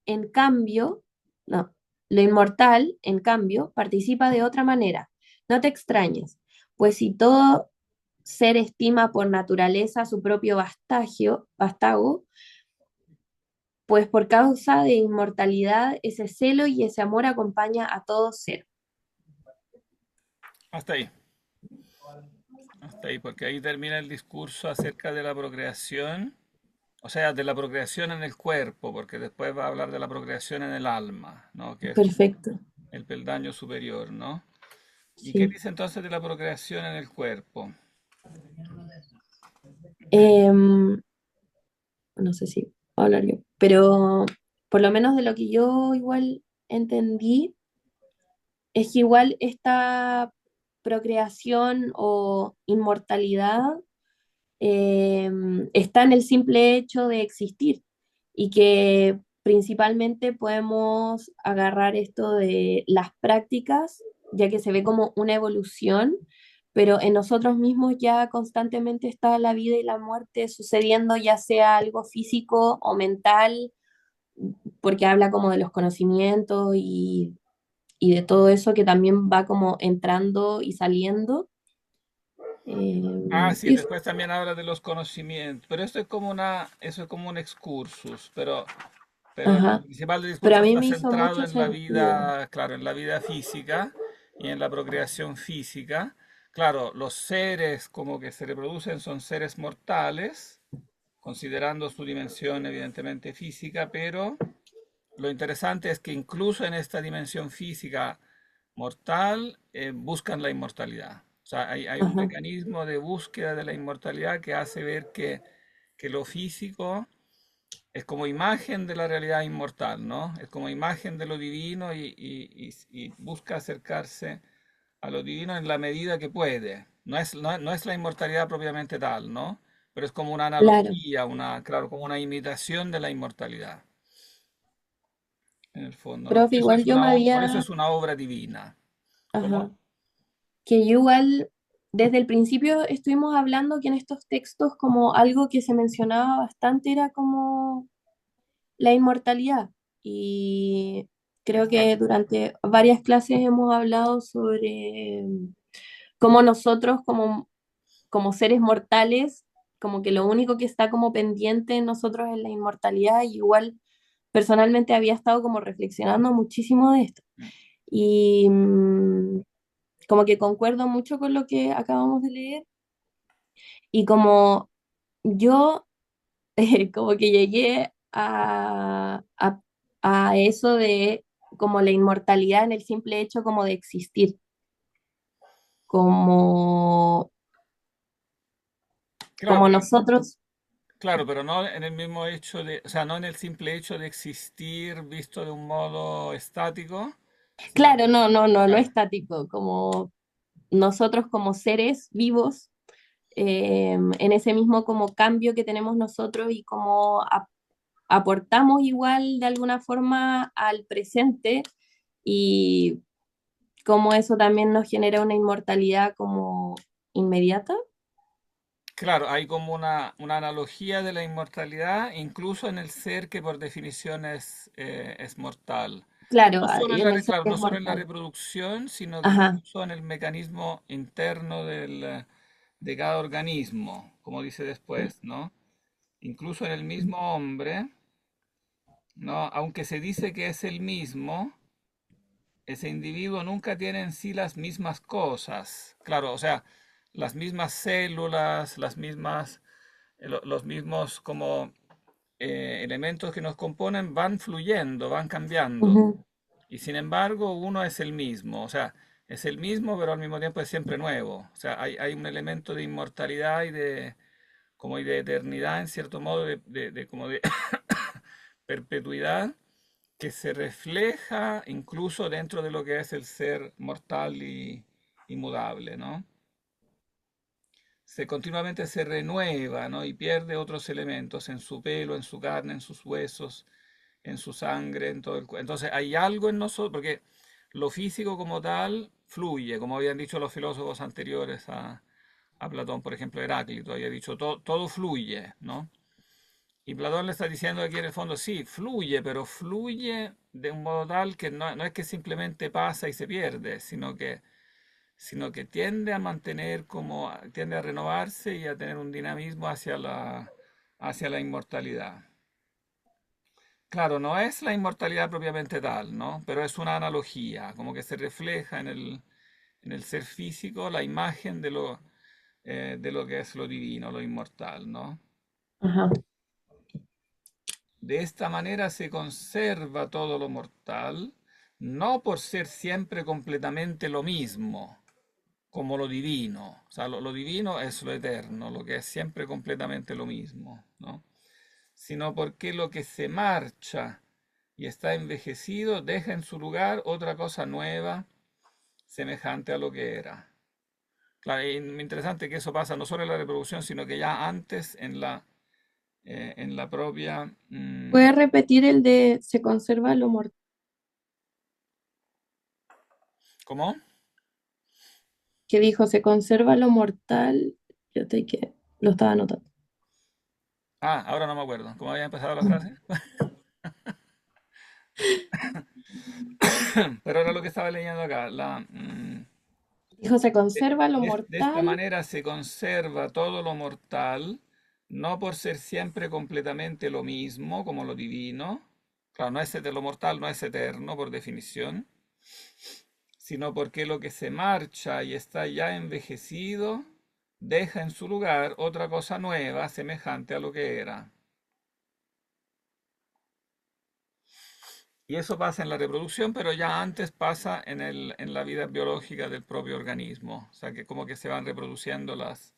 en cambio, no, lo inmortal, en cambio, participa de otra manera. No te extrañes, pues si todo ser estima por naturaleza su propio vástago, pues por causa de inmortalidad ese celo y ese amor acompaña a todo ser. Hasta ahí. Hasta ahí, porque ahí termina el discurso acerca de la procreación, o sea, de la procreación en el cuerpo, porque después va a hablar de la procreación en el alma, ¿no? Que es Perfecto, el peldaño superior, ¿no? ¿Y qué sí. dice entonces de la procreación en el cuerpo? Em, no sé si puedo hablar yo, pero por lo menos de lo que yo igual entendí, es que igual esta procreación o inmortalidad está en el simple hecho de existir y que principalmente podemos agarrar esto de las prácticas, ya que se ve como una evolución, pero en nosotros mismos ya constantemente está la vida y la muerte sucediendo, ya sea algo físico o mental, porque habla como de los conocimientos y de todo eso que también va como entrando y saliendo. Ah, sí, Y después también habla de los conocimientos, pero esto es como eso es como un excursus, pero el ajá, principal pero a discurso mí está me hizo centrado mucho en la sentido. vida, claro, en la vida física y en la procreación física. Claro, los seres como que se reproducen son seres mortales, considerando su dimensión evidentemente física, pero lo interesante es que incluso en esta dimensión física mortal buscan la inmortalidad. O sea, hay un Ajá, mecanismo de búsqueda de la inmortalidad que hace ver que lo físico es como imagen de la realidad inmortal, ¿no? Es como imagen de lo divino y busca acercarse a lo divino en la medida que puede. No es la inmortalidad propiamente tal, ¿no? Pero es como una Claro, analogía, claro, como una imitación de la inmortalidad, en el fondo, ¿no? profe, igual yo me Por eso había, es una obra divina. ¿Cómo? ajá, que yo igual desde el principio estuvimos hablando que en estos textos como algo que se mencionaba bastante era como la inmortalidad. Y creo que Exacto. durante varias clases hemos hablado sobre cómo nosotros como seres mortales, como que lo único que está como pendiente en nosotros es la inmortalidad, y igual personalmente había estado como reflexionando muchísimo de esto. Y como que concuerdo mucho con lo que acabamos de leer, y como yo como que llegué a eso de como la inmortalidad en el simple hecho como de existir, como, Claro, como nosotros. claro, pero no en el mismo hecho o sea, no en el simple hecho de existir visto de un modo estático, sino Claro, que, no claro, estático, como nosotros como seres vivos, en ese mismo como cambio que tenemos nosotros y como aportamos igual de alguna forma al presente, y como eso también nos genera una inmortalidad como inmediata. claro, hay como una analogía de la inmortalidad, incluso en el ser que por definición es mortal. Claro, No solo en en el ser claro, que no es solo en la mortal. reproducción, sino que Ajá. incluso en el mecanismo interno de cada organismo, como dice después, ¿no? Incluso en el mismo hombre, ¿no? Aunque se dice que es el mismo, ese individuo nunca tiene en sí las mismas cosas. Claro, o sea, las mismas células, los mismos como elementos que nos componen van fluyendo, van cambiando. Ujú, Y sin embargo, uno es el mismo. O sea, es el mismo, pero al mismo tiempo es siempre nuevo. O sea, hay un elemento de inmortalidad como y de eternidad, en cierto modo, como de perpetuidad que se refleja incluso dentro de lo que es el ser mortal y mudable, ¿no? Continuamente se renueva, ¿no? Y pierde otros elementos en su pelo, en su carne, en sus huesos, en su sangre, en todo el cuerpo. Entonces hay algo en nosotros, porque lo físico como tal fluye, como habían dicho los filósofos anteriores a Platón, por ejemplo, Heráclito, había dicho, todo fluye, ¿no? Y Platón le está diciendo aquí en el fondo, sí, fluye, pero fluye de un modo tal que no es que simplemente pasa y se pierde, sino que tiende a mantener tiende a renovarse y a tener un dinamismo hacia la inmortalidad. Claro, no es la inmortalidad propiamente tal, ¿no? Pero es una analogía, como que se refleja en el ser físico la imagen de lo que es lo divino, lo inmortal, ¿no? ajá, De esta manera se conserva todo lo mortal, no por ser siempre completamente lo mismo, como lo divino. O sea, lo divino es lo eterno, lo que es siempre completamente lo mismo, ¿no? Sino porque lo que se marcha y está envejecido deja en su lugar otra cosa nueva, semejante a lo que era. Claro, y interesante que eso pasa no solo en la reproducción, sino que ya antes en la propia... ¿puede repetir el de se conserva lo mortal? ¿Cómo? Que dijo se conserva lo mortal. Yo te que lo estaba anotando. Ah, ahora no me acuerdo. ¿Cómo había empezado la frase? Pero era lo que estaba leyendo acá. Dijo se conserva lo De esta mortal. manera se conserva todo lo mortal, no por ser siempre completamente lo mismo como lo divino. Claro, lo mortal no es eterno por definición, sino porque lo que se marcha y está ya envejecido deja en su lugar otra cosa nueva, semejante a lo que era. Y eso pasa en la reproducción, pero ya antes pasa en la vida biológica del propio organismo. O sea, que como que se van reproduciendo las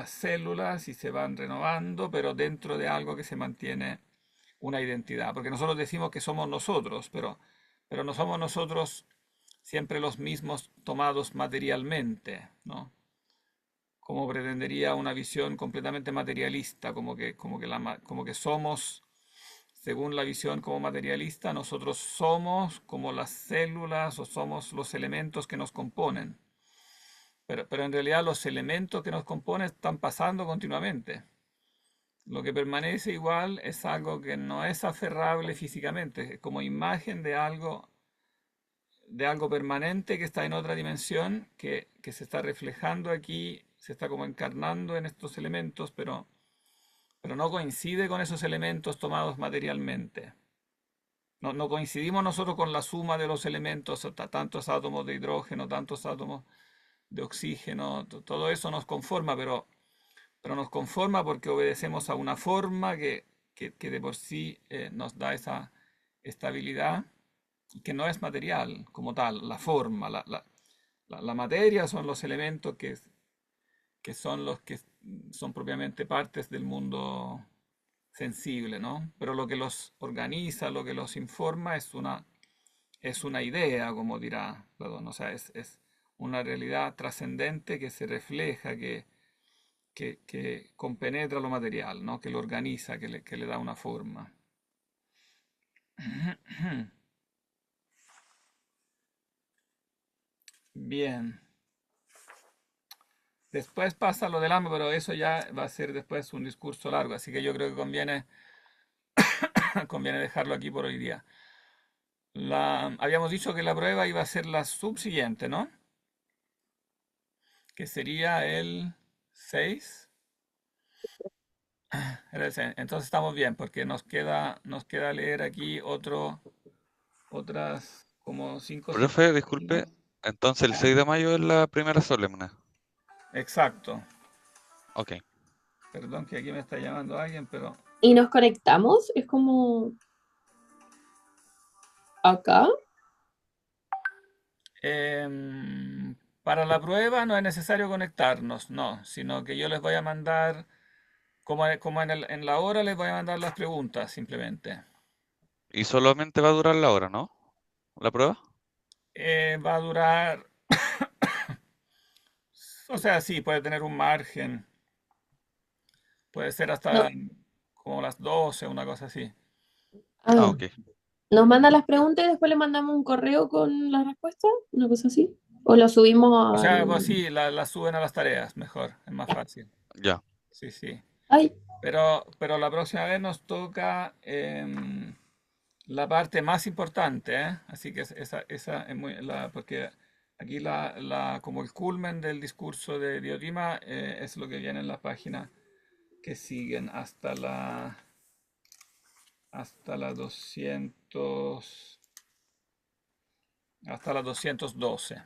células y se van renovando, pero dentro de algo que se mantiene una identidad. Porque nosotros decimos que somos nosotros, pero no somos nosotros siempre los mismos tomados materialmente, ¿no? Como pretendería una visión completamente materialista, como que somos, según la visión como materialista, nosotros somos como las células o somos los elementos que nos componen. Pero en realidad los elementos que nos componen están pasando continuamente. Lo que permanece igual es algo que no es aferrable físicamente, es como imagen de algo permanente que está en otra dimensión, que se está reflejando aquí, se está como encarnando en estos elementos, pero no coincide con esos elementos tomados materialmente. No coincidimos nosotros con la suma de los elementos, tantos átomos de hidrógeno, tantos átomos de oxígeno, todo eso nos conforma, pero nos conforma porque obedecemos a una forma que de por sí nos da esa estabilidad, que no es material como tal, la forma, la materia son los elementos que son los que son propiamente partes del mundo sensible, ¿no? Pero lo que los organiza, lo que los informa es una idea, como dirá Platón, o sea, es una realidad trascendente que se refleja, que compenetra lo material, ¿no? Que lo organiza, que le da una forma. Bien. Después pasa lo del hambre, pero eso ya va a ser después un discurso largo, así que yo creo que conviene dejarlo aquí por hoy día. Habíamos dicho que la prueba iba a ser la subsiguiente, ¿no? Que sería el 6. Era el 6. Entonces estamos bien, porque nos queda leer aquí otras como 5 o 6 Profe, disculpe, páginas. entonces el 6 de mayo es la primera solemne. Exacto. Ok. Perdón que aquí me está llamando alguien, pero Y nos conectamos, es como acá. para la prueba no es necesario conectarnos, no, sino que yo les voy a mandar, como en la hora les voy a mandar las preguntas simplemente. Y solamente va a durar la hora, ¿no? ¿La prueba? Va a durar, o sea, sí, puede tener un margen, puede ser hasta No, como las 12, una cosa así. Ah, ah, ok. nos mandan las preguntas y después le mandamos un correo con las respuestas, una cosa así. O lo subimos O sea, pues al... sí, la suben a las tareas, mejor, es más fácil. Ya. Sí, sí. Ay, Pero la próxima vez nos toca la parte más importante, ¿eh? Así que esa es porque aquí como el culmen del discurso de Diotima es lo que viene en la página que siguen hasta la 200, hasta la 212.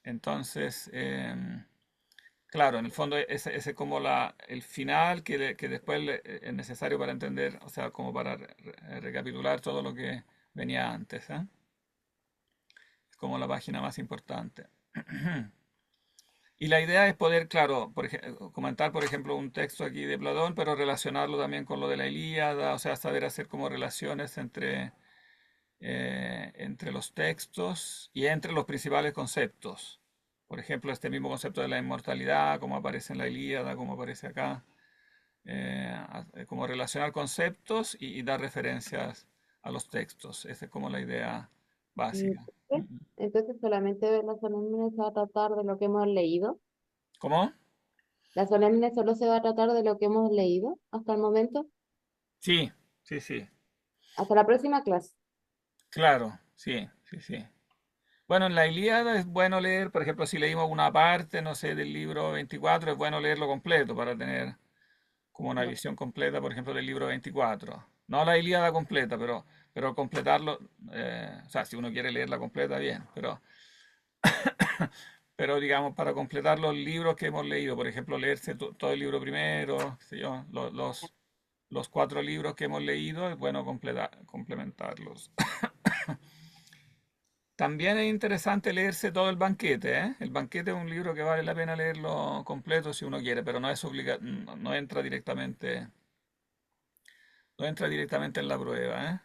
Entonces, claro, en el fondo ese es como el final que después es necesario para entender, o sea, como para recapitular todo lo que venía antes, ¿eh? Es como la página más importante. Y la idea es poder, claro, comentar, por ejemplo, un texto aquí de Platón, pero relacionarlo también con lo de la Ilíada, o sea, saber hacer como relaciones entre los textos y entre los principales conceptos. Por ejemplo, este mismo concepto de la inmortalidad, como aparece en la Ilíada, como aparece acá, como relacionar conceptos y dar referencias a los textos. Esa es como la idea básica. Entonces, entonces solamente la solemne se va a tratar de lo que hemos leído. ¿Cómo? La solemne solo se va a tratar de lo que hemos leído hasta el momento, Sí, sí, sí. hasta la próxima clase. Claro, sí, sí, sí. Bueno, en la Ilíada es bueno leer, por ejemplo, si leímos una parte, no sé, del libro 24, es bueno leerlo completo para tener como una Ya. visión completa, por ejemplo, del libro 24. No la Ilíada completa, pero completarlo, o sea, si uno quiere leerla completa, bien, pero digamos, para completar los libros que hemos leído, por ejemplo, leerse todo el libro primero, qué sé yo, los 4 libros que hemos leído, es bueno complementarlos. También es interesante leerse todo el banquete, ¿eh? El banquete es un libro que vale la pena leerlo completo si uno quiere, pero no entra directamente en la prueba, ¿eh?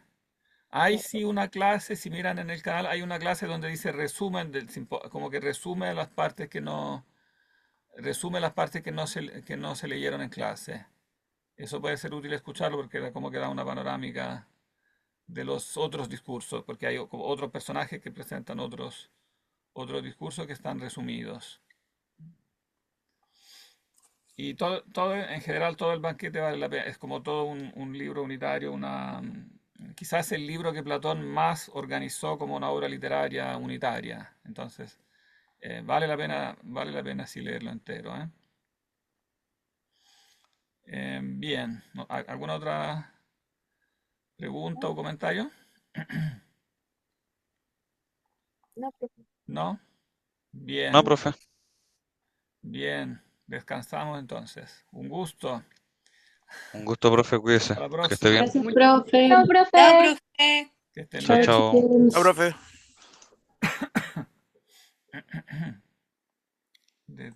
Hay sí una clase, si miran en el canal, hay una clase donde dice resumen como que resume las partes que no se leyeron en clase. Eso puede ser útil escucharlo porque como que da una panorámica de los otros discursos, porque hay como otros personajes que presentan otros discursos que están resumidos. Y en general, todo el banquete vale la pena. Es como todo un libro unitario, quizás el libro que Platón más organizó como una obra literaria unitaria. Entonces, vale la pena sí leerlo entero, ¿eh? Bien, ¿alguna otra pregunta o comentario? No, profe. ¿No? No, Bien, profe. bien. Descansamos entonces. Un gusto. Un gusto, profe, cuídese. Hasta la Que esté próxima. bien. Gracias, profe. Chao, Chao, profe. profe. Que estén Chao, Chao, bien. chao. chicos. Chao, profe.